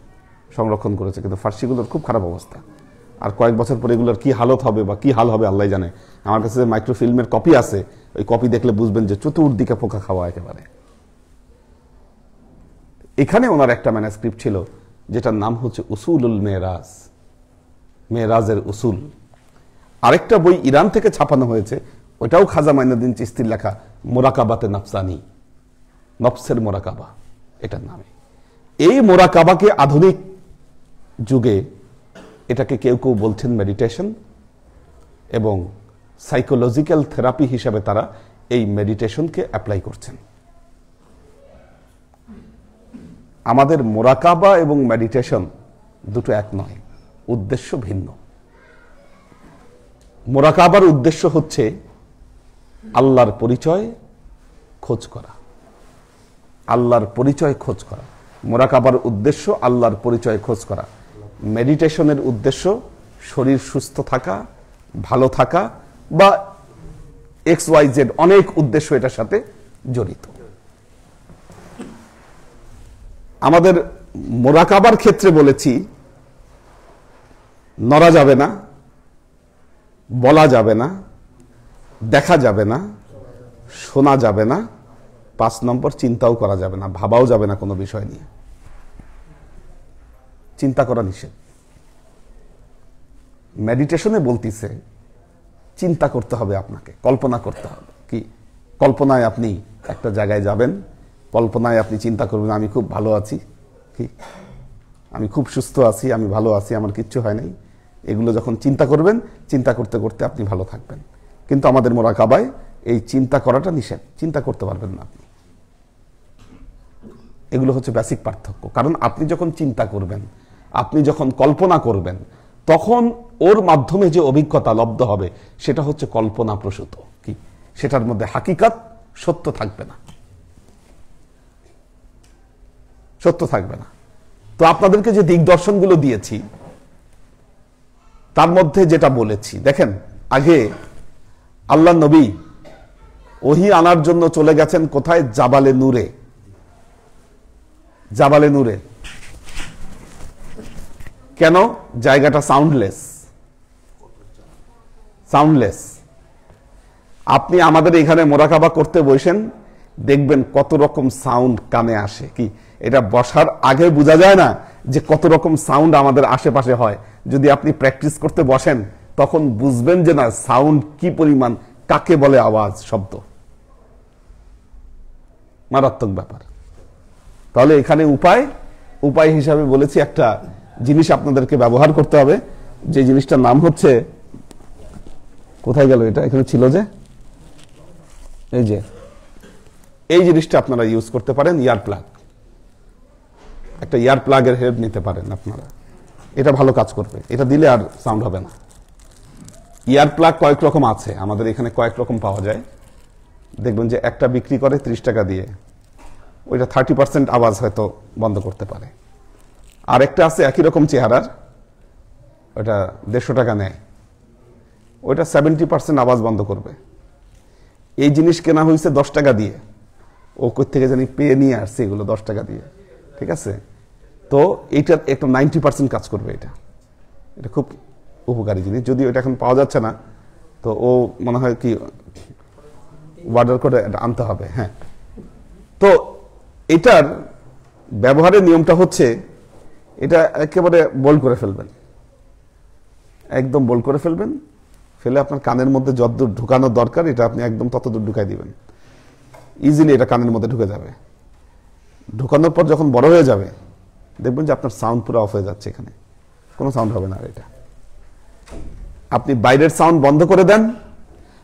সংরক্ষণ করেছে, কিন্তু ফার্সিগুলোর খুব খারাপ অবস্থা। আর কয়েক বছর পরে এগুলোর কি হালত হবে বা কি হাল হবে আল্লাহ জানে। আমার কাছে যে মাইক্রোফিল্মের কপি আছে, ওই কপি দেখলে বুঝবেন যে চতুর্দিকে পোকা খাওয়া একেবারে। এখানে ওনার একটা ম্যানুস্ক্রিপ্ট ছিল যেটার নাম হচ্ছে উসুলুল মেরাজ, মেরাজের উসুল। আরেকটা বই ইরান থেকে ছাপানো হয়েছে, ওটাও খাজা মাইনুদ্দিন চিশতির লেখা, মোরাকাবাতে নাফসানি, নফসের মোরাকাবা এটার নামে। এই মোরাকাবাকে আধুনিক যুগে এটাকে কেউ কেউ বলছেন মেডিটেশন, এবং সাইকোলজিক্যাল থেরাপি হিসাবে তারা এই মেডিটেশনকে অ্যাপ্লাই করছেন। আমাদের মোরাকাবা এবং মেডিটেশন দুটো এক নয়, উদ্দেশ্য ভিন্ন। মোরাকাবার উদ্দেশ্য হচ্ছে আল্লাহর পরিচয় খোঁজ করা, আল্লাহর পরিচয় খোঁজ করা। মোরাকাবার উদ্দেশ্য আল্লাহর পরিচয় খোঁজ করা। মেডিটেশনের উদ্দেশ্য শরীর সুস্থ থাকা, ভালো থাকা, বা XYZ অনেক উদ্দেশ্য এটার সাথে জড়িত। আমাদের মোরাকাবার ক্ষেত্রে বলেছি নড়া যাবে না, বলা যাবে না, দেখা যাবে না, শোনা যাবে না, 5 নম্বর চিন্তাও করা যাবে না, ভাবাও যাবে না কোনো বিষয় নিয়ে। চিন্তা করা নিষেধ। মেডিটেশনে বলতিছে চিন্তা করতে হবে, আপনাকে কল্পনা করতে হবে। কি কল্পনায় আপনি একটা জায়গায় যাবেন, কল্পনায় আপনি চিন্তা করবেন আমি খুব ভালো আছি, কি আমি খুব সুস্থ আছি, আমি ভালো আছি, আমার কিচ্ছু হয় নাই। এগুলো যখন চিন্তা করবেন, চিন্তা করতে করতে আপনি ভালো থাকবেন। কিন্তু আমাদের মোরাকাবায় এই চিন্তা করাটা নিষেধ, চিন্তা করতে পারবেন না আপনি। এগুলো হচ্ছে বেসিক পার্থক্য। কারণ আপনি যখন চিন্তা করবেন, আপনি যখন কল্পনা করবেন, তখন ওর মাধ্যমে যে অভিজ্ঞতা লব্ধ হবে সেটা হচ্ছে কল্পনা প্রসূত। কি সেটার মধ্যে হাকিকাত সত্য থাকবে না, সত্য থাকবে না। তো আপনাদেরকে যে দিগদর্শনগুলো দিয়েছি তার মধ্যে যেটা বলেছি, দেখেন আগে আল্লাহ নবী ওহী আনার জন্য চলে গেছেন কোথায়? জাবালে নূরে। জাবালে নূরে কেন? জায়গাটা সাউন্ডলেস, সাউন্ডলেস। আপনি আমাদের এখানে মোরাকাবা করতে বসেন, দেখবেন কত রকম সাউন্ড কানে আসে। কি এটা বসার আগে বোঝা যায় না যে কত রকম সাউন্ড আমাদের আশেপাশে হয়। যদি আপনি প্র্যাকটিস করতে বসেন তখন বুঝবেন যে না সাউন্ড কি পরিমাণ, কাকে বলে আওয়াজ, শব্দ, মারাত্মক ব্যাপার। তাহলে এখানে উপায় হিসাবে বলেছি একটা জিনিস আপনাদেরকে ব্যবহার করতে হবে, যে জিনিসটার নাম হচ্ছে, কোথায় গেল এটা, এখানে ছিল যে, এই যে এই জিনিসটা আপনারা ইউজ করতে পারেন, ইয়ার প্লাগ। একটা ইয়ার প্লাগের হেল্প নিতে পারেন আপনারা, এটা ভালো কাজ করবে। এটা দিলে আর সাউন্ড হবে না। ইয়ার প্লাগ কয়েক রকম আছে, আমাদের এখানে কয়েক রকম পাওয়া যায়। দেখবেন যে একটা বিক্রি করে 30 টাকা দিয়ে, ওইটা 30% আওয়াজ হয়তো বন্ধ করতে পারে। আর একটা আছে একই রকম চেহারার, ওটা 150 টাকা নেয়, ওইটা 70% আওয়াজ বন্ধ করবে। এই জিনিস কেনা হয়েছে 10 টাকা দিয়ে, ও কোথা থেকে জানি পেয়ে নিয়ে আসছে এগুলো 10 টাকা দিয়ে, ঠিক আছে? তো এইটার একটা 90% কাজ করবে। এটা খুব উপকারী জিনিস। যদি ওইটা এখন পাওয়া যাচ্ছে না তো ও মনে হয় কি অর্ডার করে আনতে হবে। হ্যাঁ, তো এটার ব্যবহারের নিয়মটা হচ্ছে, এটা একেবারে বোল্ড করে ফেলবেন, একদম বোল্ড করে ফেলবেন। ফেলে আপনার কানের মধ্যে যতদূর ঢুকানোর দরকার এটা আপনি একদম ততদূর ঢুকাই দিবেন। ইজিলি এটা কানের মধ্যে ঢুকে যাবে। ঢোকানোর পর যখন বড় হয়ে যাবে দেখবেন যে আপনার সাউন্ড পুরো অফ হয়ে যাচ্ছে, এখানে কোনো সাউন্ড হবে না। আর এটা আপনি বাইরের সাউন্ড বন্ধ করে দেন,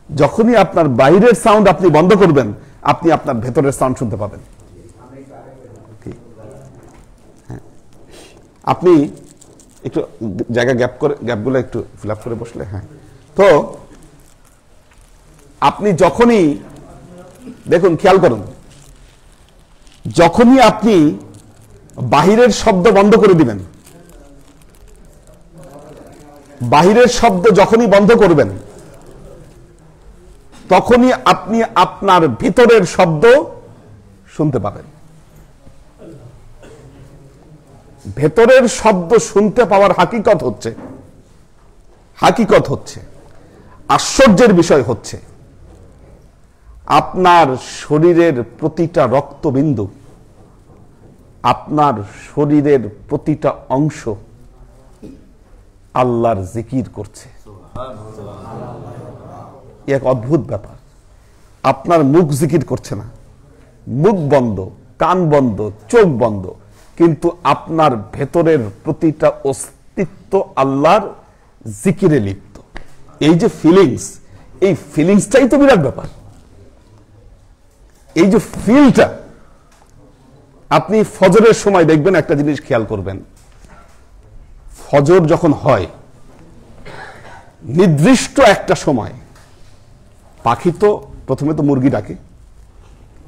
যখনই আপনার বাইরের সাউন্ড আপনি বন্ধ করবেন আপনি আপনার ভেতরের সাউন্ড শুনতে পাবেন। হ্যাঁ, আপনি একটু জায়গা গ্যাপগুলো একটু ফিল আপ করে বসলে। হ্যাঁ, তো আপনি যখনই দেখুন, খেয়াল করুন, যখনই আপনি বাহিরের শব্দ বন্ধ করে দিবেন, বাহিরের শব্দ যখনই বন্ধ করবেন তখনই আপনি আপনার ভিতরের শব্দ শুনতে পাবেন। ভেতরের শব্দ শুনতে পাওয়ার হাকিকত হচ্ছে আশ্চর্যের বিষয় হচ্ছে আপনার শরীরের প্রতিটা রক্তবিন্দু, আপনার শরীরের প্রতিটা অংশ আল্লাহর জিকির করছে। এক অদ্ভুত ব্যাপার। আপনার মুখ জিকির করছে না, মুখ বন্ধ, কান বন্ধ, চোখ বন্ধ, কিন্তু আপনার ভেতরের প্রতিটা অস্তিত্ব আল্লাহর জিকিরে লিপ্ত। এই যে ফিলিংস, এই ফিলিংসটাই তো বিরাট ব্যাপার। এই যে ফিলটা, আপনি ফজরের সময় দেখবেন একটা জিনিস খেয়াল করবেন, ফজর যখন হয় নির্দিষ্ট একটা সময় পাখি তো প্রথমে তো মুরগি ডাকে,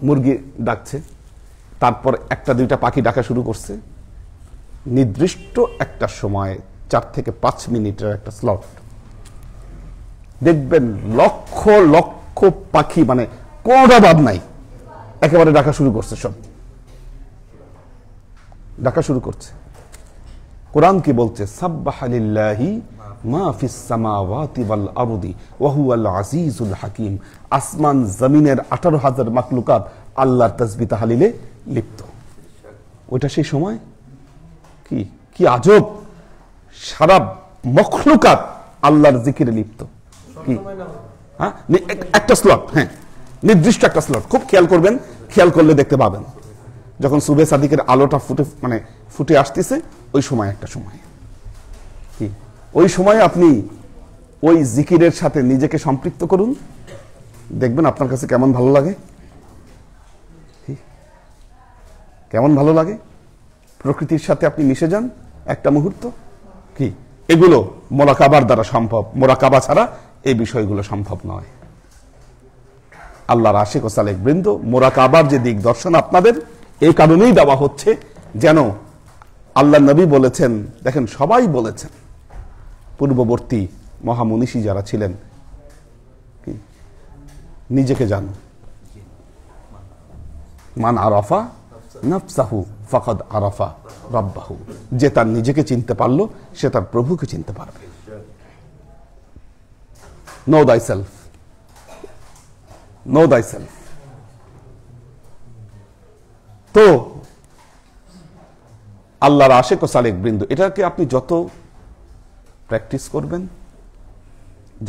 মুরগি ডাকছে, তারপর একটা দুইটা পাখি ডাকা শুরু করছে, নির্দিষ্ট একটা সময় 4 থেকে 5 মিনিটের একটা স্লট দেখবেন লক্ষ লক্ষ পাখি, মানে কোনটা বাদ নাই, একেবারে ডাকা শুরু করছে, সব ডাকা শুরু করছে। কোরআন কি বলছে? সাব্বাহা লিল্লাহি মা ফিস সামাওয়াতি ওয়াল আরদি ওয়া হুয়াল আজিজুল হাকিম। আসমান জমিনের 18,000 মাখলুকাত আল্লাহর তাসবিহ তাহলিলে লিপ্ত। ওইটা সেই সময় কি আজব, সারা মখলুকাত আল্লাহর জিকিরে লিপ্ত। কি হ্যাঁ, একটা স্লট, হ্যাঁ নির্দিষ্ট একটা স্লট, খুব খেয়াল করবেন, খেয়াল করলে দেখতে পাবেন যখন সুবে সাদিকের আলোটা ফুটে আসতেছে ওই সময় একটা সময়, কি ওই সময় আপনি ওই জিকিরের সাথে নিজেকে সম্পৃক্ত করুন, দেখবেন আপনার কাছে কেমন ভালো লাগে, কেমন ভালো লাগে। প্রকৃতির সাথে আপনি মিশে যান একটা মুহূর্ত। কি এগুলো মোরাকাবার দ্বারা সম্ভব, মোরাকাবা ছাড়া এই বিষয়গুলো সম্ভব নয়। আল্লাহর আশিক ও সালেক বৃন্দ, মোরাকাবার যে দিক দর্শন আপনাদের এই কারণেই দেওয়া হচ্ছে, যেন আল্লাহ নবী বলেছেন, দেখেন সবাই বলেছেন, পূর্ববর্তী মহামনীষী যারা ছিলেন, নিজেকে জান, মান আরাফা নাফসাহু ফাকাদ আরাফা রাব্বাহু। যে তার নিজেকে চিনতে পারলো সে তার প্রভুকে চিনতে পারবে। Know thyself, know thyself। তো আল্লাহর আশিক ও সালেক বৃন্দ, এটাকে আপনি যত প্র্যাকটিস করবেন,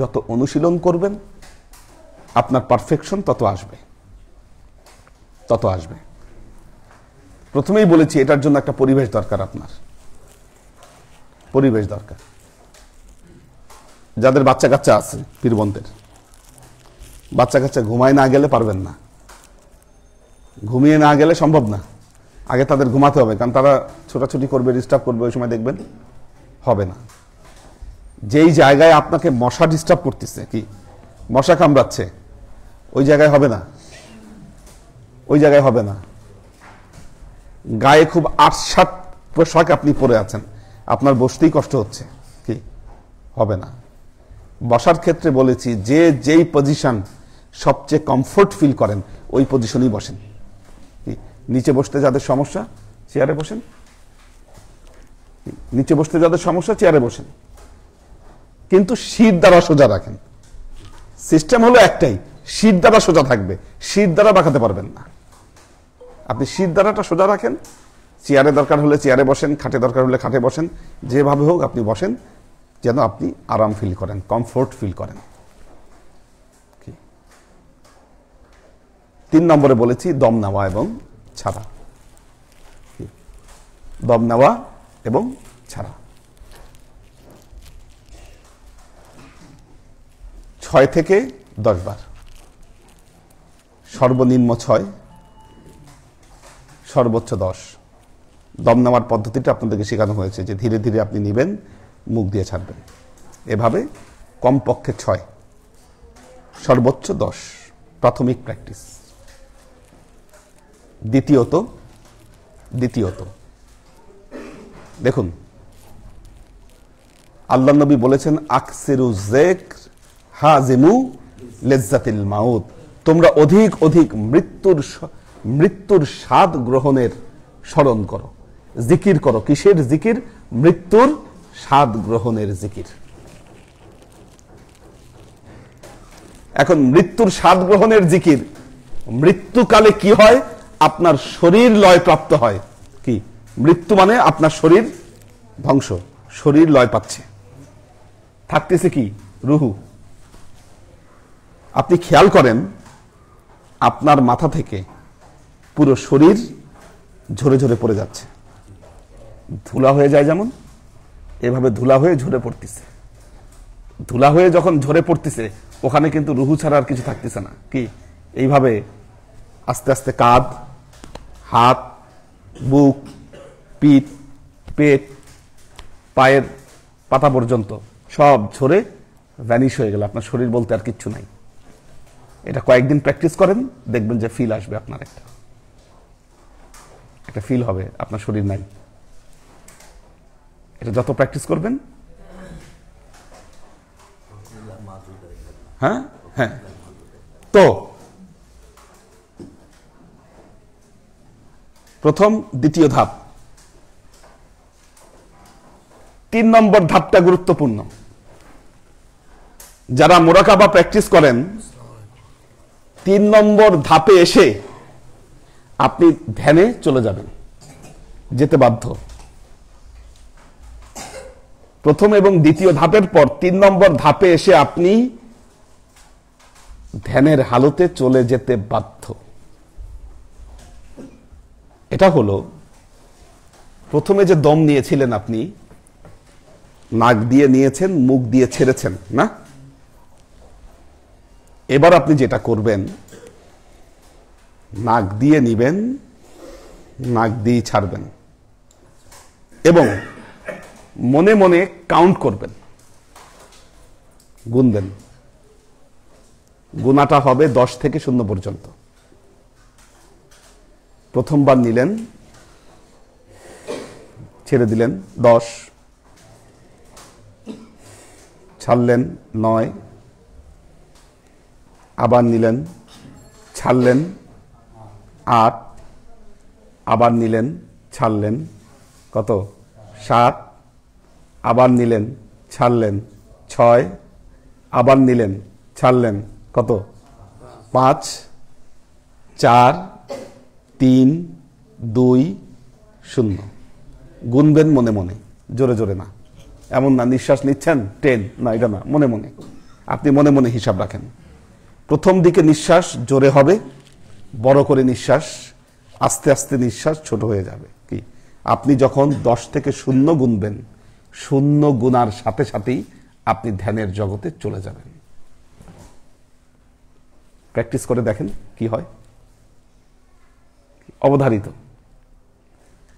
যত অনুশীলন করবেন, আপনার পারফেকশন তত আসবে, তত আসবে। প্রথমেই বলেছি এটার জন্য একটা পরিবেশ দরকার, আপনার পরিবেশ দরকার। যাদের বাচ্চা কাচ্চা আছে, পীরবন্ধের বাচ্চা কাচ্চা ঘুমায় না গেলে পারবেন না, ঘুমিয়ে না গেলে সম্ভব না। আগে তাদের ঘুমাতে হবে, কারণ তারা ছোটাছুটি করবে, ডিস্টার্ব করবে, ওই সময় দেখবেন হবে না। যেই জায়গায় আপনাকে মশা ডিস্টার্ব করতেছে, কি মশা কামড়াচ্ছে, ওই জায়গায় হবে না, ওই জায়গায় হবে না। গায়ে খুব আটসাট পোশাক আপনি পরে আছেন, আপনার বসতেই কষ্ট হচ্ছে, কি হবে না। বসার ক্ষেত্রে বলেছি, যে যেই পজিশন সবচেয়ে কমফোর্ট ফিল করেন ওই পজিশনেই বসেন। নিচে বসতে যাদের সমস্যা চেয়ারে বসেন, নিচে বসতে যাদের সমস্যা চেয়ারে বসেন, কিন্তু শির দ্বারা সোজা রাখেন। সিস্টেম হলো একটাই, শির দ্বারা সোজা থাকবে, শির দ্বারা বাঁকাতে পারবেন না। আপনি শির দ্বারাটা সোজা রাখেন, চেয়ারে দরকার হলে চেয়ারে বসেন, খাটে দরকার হলে খাটে বসেন, যেভাবে হোক আপনি বসেন, যেন আপনি আরাম ফিল করেন, কমফোর্ট ফিল করেন। 3 নম্বরে বলেছি দম নেওয়া এবং ছাড়া। দম নেওয়া এবং ছাড়া। 6 থেকে 10 বার, সর্বনিম্ন 6, সর্বোচ্চ 10। দম নেওয়ার পদ্ধতিটা আপনাদেরকে শেখানো হয়েছে যে ধীরে ধীরে আপনি নেবেন, মুখ দিয়ে ছাড়বেন। এভাবে কমপক্ষে 6, সর্বোচ্চ 10, প্রাথমিক প্র্যাকটিস। দ্বিতীয়ত দেখুন, আল্লাহ নবী বলেছেন আকসিরু যিকর হাজিমু লিজ্জাতিল মাউত, তোমরা অধিক অধিক মৃত্যুর স্বাদ গ্রহণের স্মরণ করো, জিকির করো। কিসের জিকির? মৃত্যুর স্বাদ গ্রহণের জিকির। এখন মৃত্যুর স্বাদ গ্রহণের জিকির, মৃত্যুকালে কি হয়? আপনার শরীর লয় প্রাপ্ত হয়। কি মৃত্যু মানে? আপনার শরীর ধ্বংস, শরীর লয় পাচ্ছে, থাকতেছে কি? রুহু। আপনি খেয়াল করেন আপনার মাথা থেকে পুরো শরীর ঝরে ঝরে পড়ে যাচ্ছে, ধুলা হয়ে যায় যেমন, এভাবে ধুলা হয়ে ঝরে পড়তেছে। ধুলা হয়ে যখন ঝরে পড়তেছে ওখানে কিন্তু রুহু ছাড়া আর কিছু থাকতেছে না। কি এইভাবে আস্তে আস্তে কাঁধ, হাত, বুক, পিঠ, পেট, পায়ের পাতা পর্যন্ত সব ঝরে ভ্যানিশ হয়ে গেল, আপনার শরীর বলতে আর কিচ্ছু নাই। এটা কয়েকদিন প্র্যাকটিস করেন, দেখবেন যে ফিল আসবে, আপনার একটা ফিল হবে আপনার শরীর নাই। এটা যত প্র্যাকটিস করবেন, হ্যাঁ হ্যাঁ। তো প্রথম, দ্বিতীয় ধাপ। 3 নম্বর ধাপটা গুরুত্বপূর্ণ। যারা মুরাকাবা প্র্যাকটিস করেন, 3 নম্বর ধাপে এসে আপনি ধ্যানে চলে যাবেন, যেতে বাধ্য। প্রথম এবং দ্বিতীয় ধাপের পর 3 নম্বর ধাপে এসে আপনি ধ্যানের হালতে চলে যেতে বাধ্য। এটা হলো, প্রথমে যে দম নিয়েছিলেন আপনি, নাক দিয়ে নিয়েছেন, মুখ দিয়ে ছেড়েছেন না? এবার আপনি যেটা করবেন, নাক দিয়ে নিবেন, নাক দিয়ে ছাড়বেন এবং মনে মনে কাউন্ট করবেন, গুনবেন। গুনাটা হবে 10 থেকে 0 পর্যন্ত। প্রথমবার নিলেন, ছেড়ে দিলেন 10, ছাড়লেন 9, আবার নিলেন, ছাড়লেন 8, আবার নিলেন, ছাড়লেন কত? 7, আবার নিলেন, ছাড়লেন 6, আবার নিলেন, ছাড়লেন কত? 5, 4, 3, 2, 0। গুনবেন মনে মনে, জোরে জোরে না। এমন না নিঃশ্বাস নিচ্ছেন 10, না, এটা না, মনে মনে। আপনি মনে মনে হিসাব রাখেন। প্রথম দিকে নিঃশ্বাস জোরে হবে, বড় করে নিঃশ্বাস, আস্তে আস্তে নিঃশ্বাস ছোট হয়ে যাবে। কি আপনি যখন 10 থেকে 0 গুনবেন, 0 গুনার সাথে সাথেই আপনি ধ্যানের জগতে চলে যাবেন। প্র্যাকটিস করে দেখেন কি হয়, অবধারিত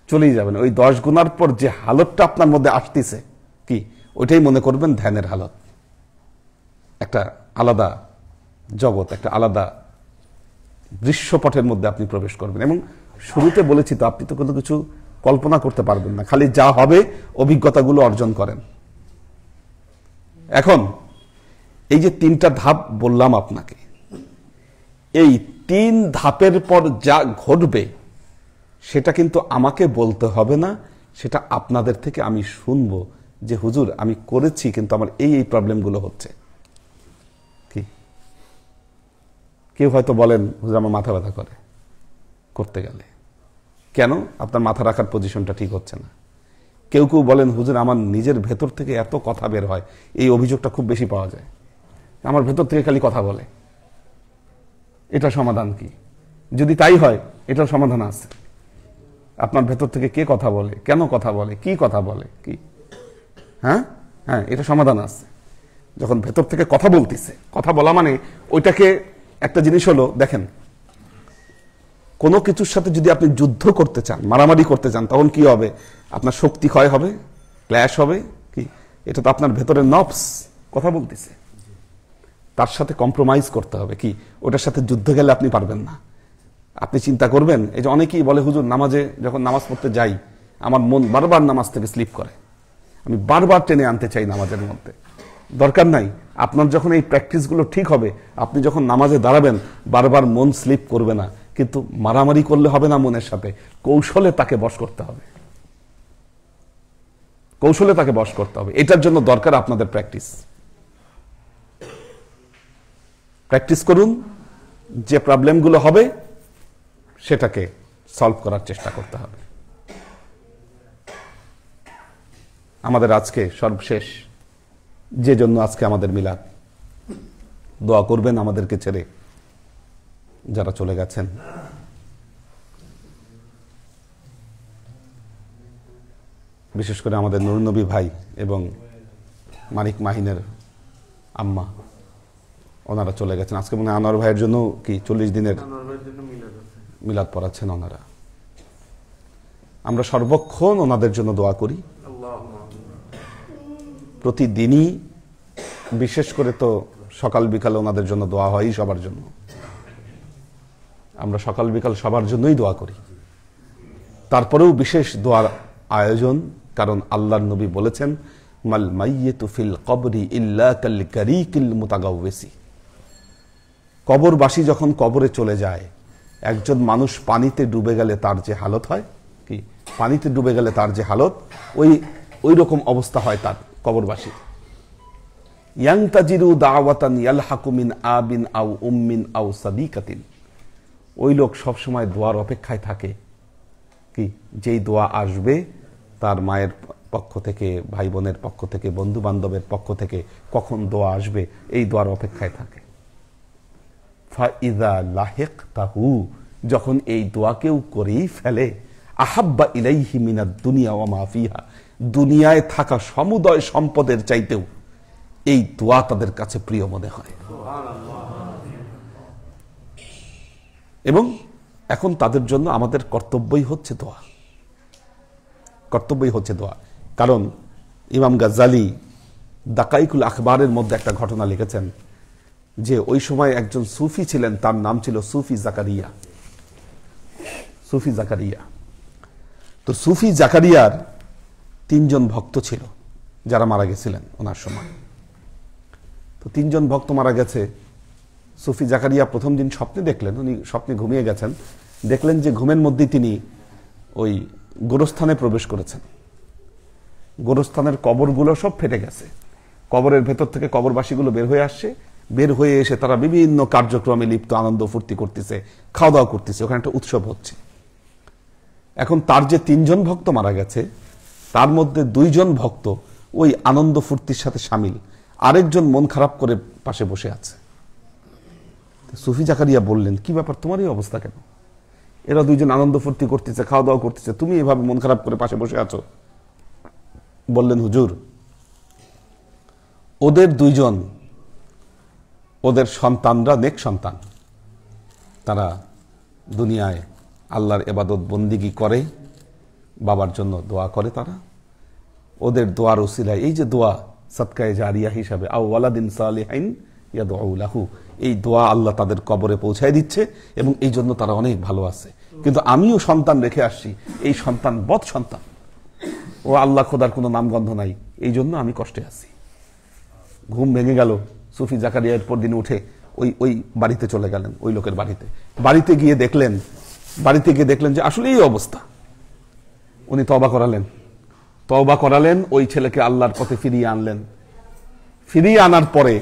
চলেই যাবেন। ওই 10 গুনার পর যে হালতটা আপনার মধ্যে আসতেছে, কি ওইটাই মনে করবেন ধ্যানের হালত। একটা আলাদা জগৎ, একটা আলাদা দৃশ্যপটের মধ্যে আপনি প্রবেশ করবেন। এবং শুরুতে বলেছি তো, আপনি তো কোনো কিছু কল্পনা করতে পারবেন না, খালি যা হবে অভিজ্ঞতাগুলো অর্জন করেন। এখন এই যে 3টা ধাপ বললাম আপনাকে, এই 3 ধাপের পর যা ঘটবে সেটা কিন্তু আমাকে বলতে হবে না, সেটা আপনাদের থেকে আমি শুনবো যে হুজুর আমি করেছি কিন্তু আমার এই এই প্রবলেমগুলো হচ্ছে। কি কেউ হয়তো বলেন হুজুর আমার মাথা ব্যথা করে করতে গেলে, কেন? আপনার মাথা রাখার পজিশনটা ঠিক হচ্ছে না। কেউ কেউ বলেন হুজুর আমার নিজের ভেতর থেকে এত কথা বের হয়, এই অভিযোগটা খুব বেশি পাওয়া যায়, আমার ভেতর থেকে খালি কথা বলে। এটা সমাধান কি? যদি তাই হয় এটার সমাধান আছে। আপনার ভেতর থেকে কে কথা বলে, কেন কথা বলে, কি কথা বলে, কি? হ্যাঁ হ্যাঁ, এটা সমাধান আছে। যখন ভেতর থেকে কথা বলতেছে, কথা বলা মানে ওইটাকে একটা জিনিস হলো, দেখেন কোনো কিছুর সাথে যদি আপনি যুদ্ধ করতে চান, মারামারি করতে চান, তখন কি হবে? আপনার শক্তি ক্ষয় হবে, ক্ল্যাশ হবে, কি? এটা তো আপনার ভেতরের নফস কথা বলতেছে, তার সাথে কম্প্রোমাইজ করতে হবে, কি? ওটার সাথে যুদ্ধ গেলে আপনি পারবেন না। আপনি চিন্তা করবেন, এই যে অনেকেই বলে হুজুর নামাজে যখন নামাজ পড়তে যাই আমার মন বারবার নামাজ থেকে স্লিপ করে, আমি বারবার টেনে আনতে চাই নামাজের মধ্যে। দরকার নাই, আপনার যখন এই প্র্যাকটিসগুলো ঠিক হবে, আপনি যখন নামাজে দাঁড়াবেন বারবার মন স্লিপ করবে না। কিন্তু মারামারি করলে হবে না মনের সাথে, কৌশলে তাকে বশ করতে হবে, কৌশলে তাকে বশ করতে হবে। এটার জন্য দরকার আপনাদের প্র্যাকটিস। প্র্যাকটিস করুন, যে প্রবলেমগুলো হবে সেটাকে সলভ করার চেষ্টা করতে হবে। আমাদের আজকে সর্বশেষ, যে জন্য আজকে আমাদের মিলাদ, দোয়া করবেন আমাদেরকে ছেড়ে যারা চলে গেছেন। বিশেষ করে আমাদের নুরনবী ভাই এবং মানিক মাহিনের আম্মা, ওনারা চলে গেছেন। আজকে মনে হয় আনোয়ার ভাইয়ের জন্য কি 40 দিনের মিলাদ পড়াচ্ছেন ওনারা। আমরা সর্বক্ষণ ওনাদের জন্য দোয়া করি, প্রতিদিনই। বিশেষ করে তো সকাল বিকালে ওনাদের জন্য দোয়া হয় সবার জন্য। আমরা সকাল বিকাল সবার জন্যই দোয়া করি। তারপরেও বিশেষ দোয়ার আয়োজন, কারণ আল্লাহর নবী বলেছেন মাল মাইয়িতু ফিল কবরি ইল্লা কাল কারিকিল মুতাগাওয়িসি। কবরবাসী যখন কবরে চলে যায়, একজন মানুষ পানিতে ডুবে গেলে তার যে হালত হয়, কি? পানিতে ডুবে গেলে তার যে হালত, ওই রকম অবস্থা হয় তার কবরবাসী। ইয়ান্তাজিরু দাওয়াতান ইয়ালহাকু মিন আবিন আও উম্মিন আও সাদিকাতিন। ওই লোক সবসময় দোয়ার অপেক্ষায় থাকে, কি? যেই দোয়া আসবে তার মায়ের পক্ষ থেকে, ভাই বোনের পক্ষ থেকে, বন্ধু বান্ধবের পক্ষ থেকে কখন দোয়া আসবে এই দোয়ার অপেক্ষায় থাকে। ফাইযা লাহিকতাহু, যখন এই দোয়া কেউ করেই ফেলে, আহাব্বা ইলাইহি মিনাদ দুনিয়া ওয়া মা ফিহা, দুনিয়ায় থাকা সমুদয় সম্পদের চাইতেও এই দোয়া তাদের কাছে প্রিয় মনে হয়। এবং এখন তাদের জন্য আমাদের কর্তব্যই হচ্ছে দোয়া, কর্তব্যই হচ্ছে দোয়া। কারণ ইমাম গাজ্জালি দাকাইকুল আখবারের মধ্যে একটা ঘটনা লিখেছেন যে ওই সময় একজন সুফি ছিলেন, তার নাম ছিল সুফি জাকারিয়া। সুফি জাকারিয়া, তো সুফি জাকারিয়ার 3 জন ভক্ত ছিল যারা মারা গেছিলেন ওনার সময়। তো 3 জন ভক্ত মারা গেছে। সুফি জাকারিয়া প্রথম দিন স্বপ্নে দেখলেন, উনি স্বপ্নে ঘুমিয়ে গেছেন, দেখলেন যে ঘুমের মধ্যেই তিনি ওই গোরস্থানে প্রবেশ করেছেন। গোরস্থানের কবরগুলো সব ফেটে গেছে, কবরের ভেতর থেকে কবরবাসীগুলো বের হয়ে আসছে, বের হয়ে এসে তারা বিভিন্ন কার্যক্রমে লিপ্ত, আনন্দ ফুর্তি করতেছে, খাওয়া দাওয়া করতেছে, ওখানে একটা উৎসব হচ্ছে। এখন তার যে 3 জন ভক্ত মারা গেছে, তার মধ্যে 2 জন ভক্ত ওই আনন্দ ফুর্তির সাথে সামিল, আরেকজন মন খারাপ করে পাশে বসে আছে। সুফি জাকারিয়া বললেন, কি ব্যাপার, তোমার এই অবস্থা কেন? এরা 2 জন আনন্দ ফুর্তি করতেছে, খাওয়া দাওয়া করতেছে, তুমি এভাবে মন খারাপ করে পাশে বসে আছো। বললেন, হুজুর, ওদের 2 জন, ওদের সন্তানরা নেক সন্তান, তারা দুনিয়ায় আল্লাহর ইবাদত বন্দিগি করে, বাবার জন্য দোয়া করে, তারা ওদের দোয়ার উসিলায়, এই যে দোয়া সাদকায়ে জারিয়া হিসাবে, আও ওয়ালাদিন সালিহিন ইয়াদউ লাহু, এই দোয়া আল্লাহ তাদের কবরে পৌঁছায় দিচ্ছে এবং এই জন্য তারা অনেক ভালো আছে। কিন্তু আমিও সন্তান রেখে আসছি, এই সন্তান বদ সন্তান, ও আল্লাহ খোদার কোনো নামগন্ধ নাই, এই জন্য আমি কষ্টে আছি। ঘুম ভেঙে গেল। সুফি জাকারিয়া এরপর দিন উঠে ওই বাড়িতে চলে গেলেন, ওই লোকের বাড়িতে গিয়ে দেখলেন যে আসলে এই অবস্থা। উনি তওবা করালেন, ওই ছেলেকে আল্লাহর পথে ফিরিয়ে আনলেন। ফিরিয়ে আনার পরে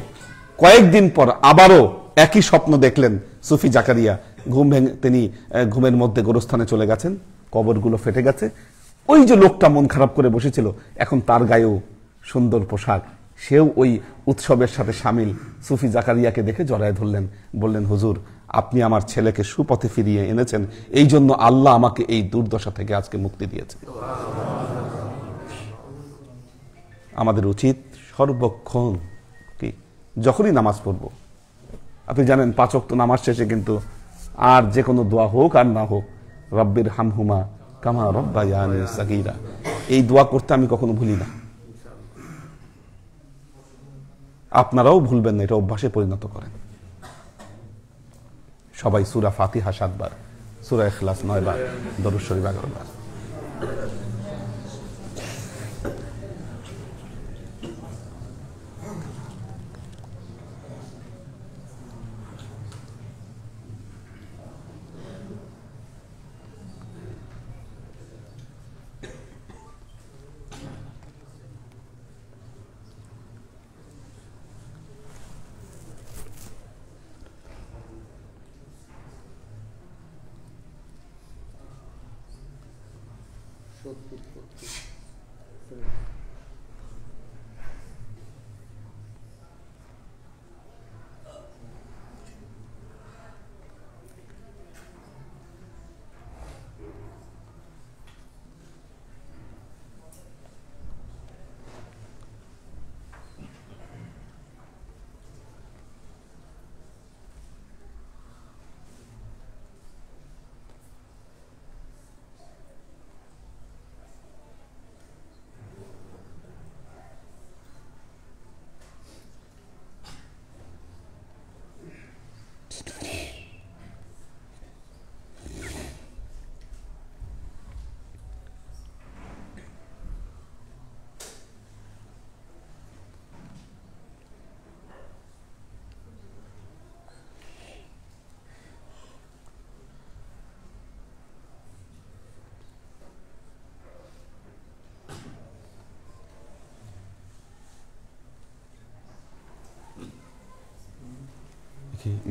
কয়েকদিন পর আবারও একই স্বপ্ন দেখলেন সুফি জাকারিয়া। তিনি ঘুমের মধ্যে গোরস্থানে চলে গেছেন, কবরগুলো ফেটে গেছে। ওই যে লোকটা মন খারাপ করে বসেছিল, এখন তার গায়েও সুন্দর পোশাক, সেও ওই উৎসবের সাথে সামিল। সুফি জাকারিয়াকে দেখে জড়ায় ধরলেন, বললেন, হুজুর, আপনি আমার ছেলেকে সুপথে ফিরিয়ে এনেছেন, এই জন্য আল্লাহ আমাকে এই দুর্দশা থেকে আজকে মুক্তি দিয়েছেন। আমাদের উচিত সর্বক্ষণ কি যখনই নামাজ পড়ব, আপনি জানেন 5 ওয়াক্ত নামাজ শেষে কিন্তু আর যে কোনো দোয়া হোক আর না হোক, রব্বির হামহুমা কামা রব্বায়ানি সাগীরা, এই দোয়া করতে আমি কখনো ভুলি না। আপনারাও ভুলবেন না, এটা অভ্যাসে পরিণত করেন। সবাই সূরা ফাতিহা 7 বার, সূরা ইখলাস 9 বার, দরুদ শরীফ 11 বার।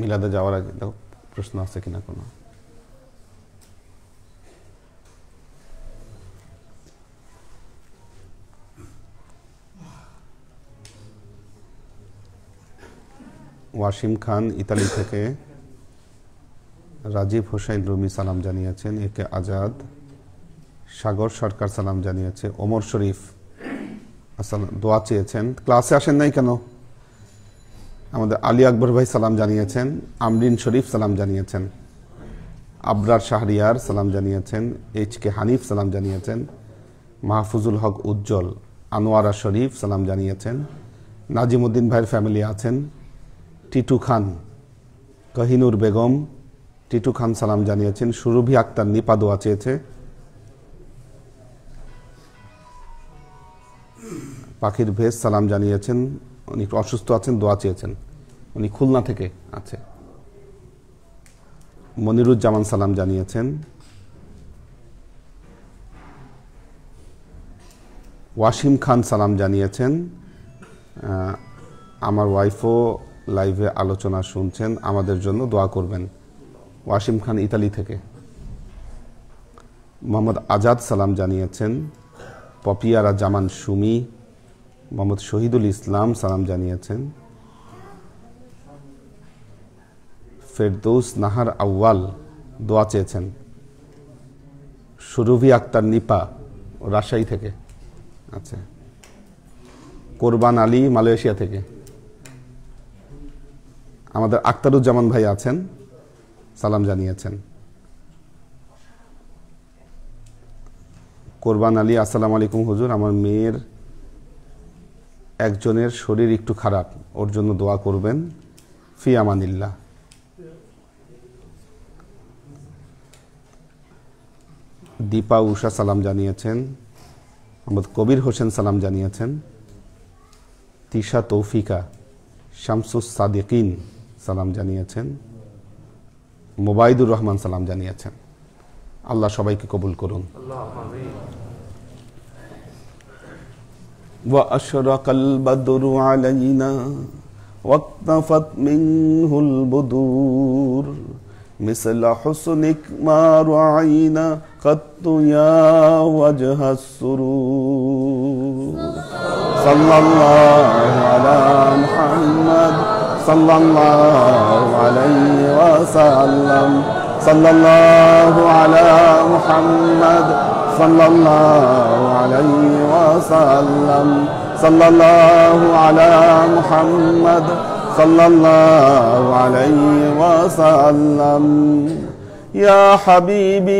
মিলাদে যাওয়ার আগে দেখো প্রশ্ন আছে কিনা কোনো। ওয়াসিম খান ইতালি থেকে রাজীব হোসেন রুমি সালাম জানিয়েছেন, একে আজাদ সাগর সরকার সালাম জানিয়েছে, ওমর শরীফ আসসালাম দোয়া চেয়েছেন, ক্লাসে আসেন নাই কেন। আমাদের আলী আকবর ভাই সালাম জানিয়েছেন, আমরিন শরীফ সালাম জানিয়েছেন, আবরার শাহরিয়ার সালাম জানিয়েছেন, HK হানিফ সালাম জানিয়েছেন, মাহফুজুল হক উজ্জ্বল, আনোয়ারা শরীফ সালাম জানিয়েছেন, নাজিমউদ্দিন ভাইয়ের ফ্যামিলি আছেন, টিটু খান, কহিনুর বেগম, টিটু খান সালাম জানিয়েছেন, সুরভি আক্তার নিপা দোয়া চেয়েছে, পাখির ভেজ সালাম জানিয়েছেন, উনি অসুস্থ আছেন দোয়া চেয়েছেন, উনি খুলনা থেকে আছে। মনিরুজ্জামান সালাম জানিয়েছেন, ওয়াসিম খান সালাম জানিয়েছেন, আমার ওয়াইফও লাইভে আলোচনা শুনছেন, আমাদের জন্য দোয়া করবেন। ওয়াসিম খান ইতালি থেকে। মোহাম্মদ আজাদ সালাম জানিয়েছেন, পপিয়ারা জামান সুমি, মোহাম্মদ শহীদুল ইসলাম সালাম জানিয়েছেন, ফেরদৌস নাহার আউয়াল দোয়া চেয়েছেন, সুরভি আক্তার নিপা রাজশাহী থেকে আচ্ছা, কোরবান আলী মালয়েশিয়া থেকে, আমাদের আক্তারুজ্জামান ভাই আছেন সালাম জানিয়েছেন, কোরবান আলী আসসালামু আলাইকুম হুজুর, আমার মেয়ের একজনের শরীর একটু খারাপ, ওর জন্য দোয়া করবেন, ফি আমানিল্লাহ। দীপা উষা সালাম জানিয়েছেন, মোহাম্মদ কবির হোসেন সালাম জানিয়েছেন, তিশা তৌফিকা, শামসুস সাদিকিন সালাম জানিয়েছেন, মোবাইদুর রহমান সালাম জানিয়েছেন। আল্লাহ সবাইকে কবুল করুন। وأشرق البدر علينا واقتفت منه البدور مثل حسنك ما رأينا قط يا وجه السرور صلى الله على محمد صلى الله عليه وسلم صلى الله على محمد صلى الله عليه وسلم صلى الله على محمد صلى الله عليه وسلم يا حبيبي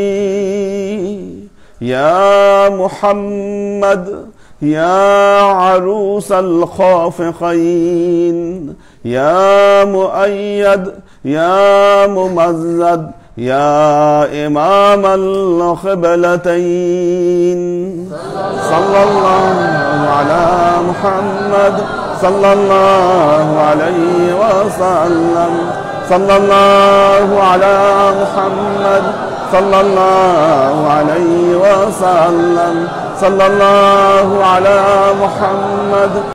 يا محمد يا عروس الخافقين يا مؤيد يا ممزد يا إمام القبلتين صلى الله على محمد صلى الله عليه وسلم صلى الله على محمد صلى الله عليه وسلم صلى الله على محمد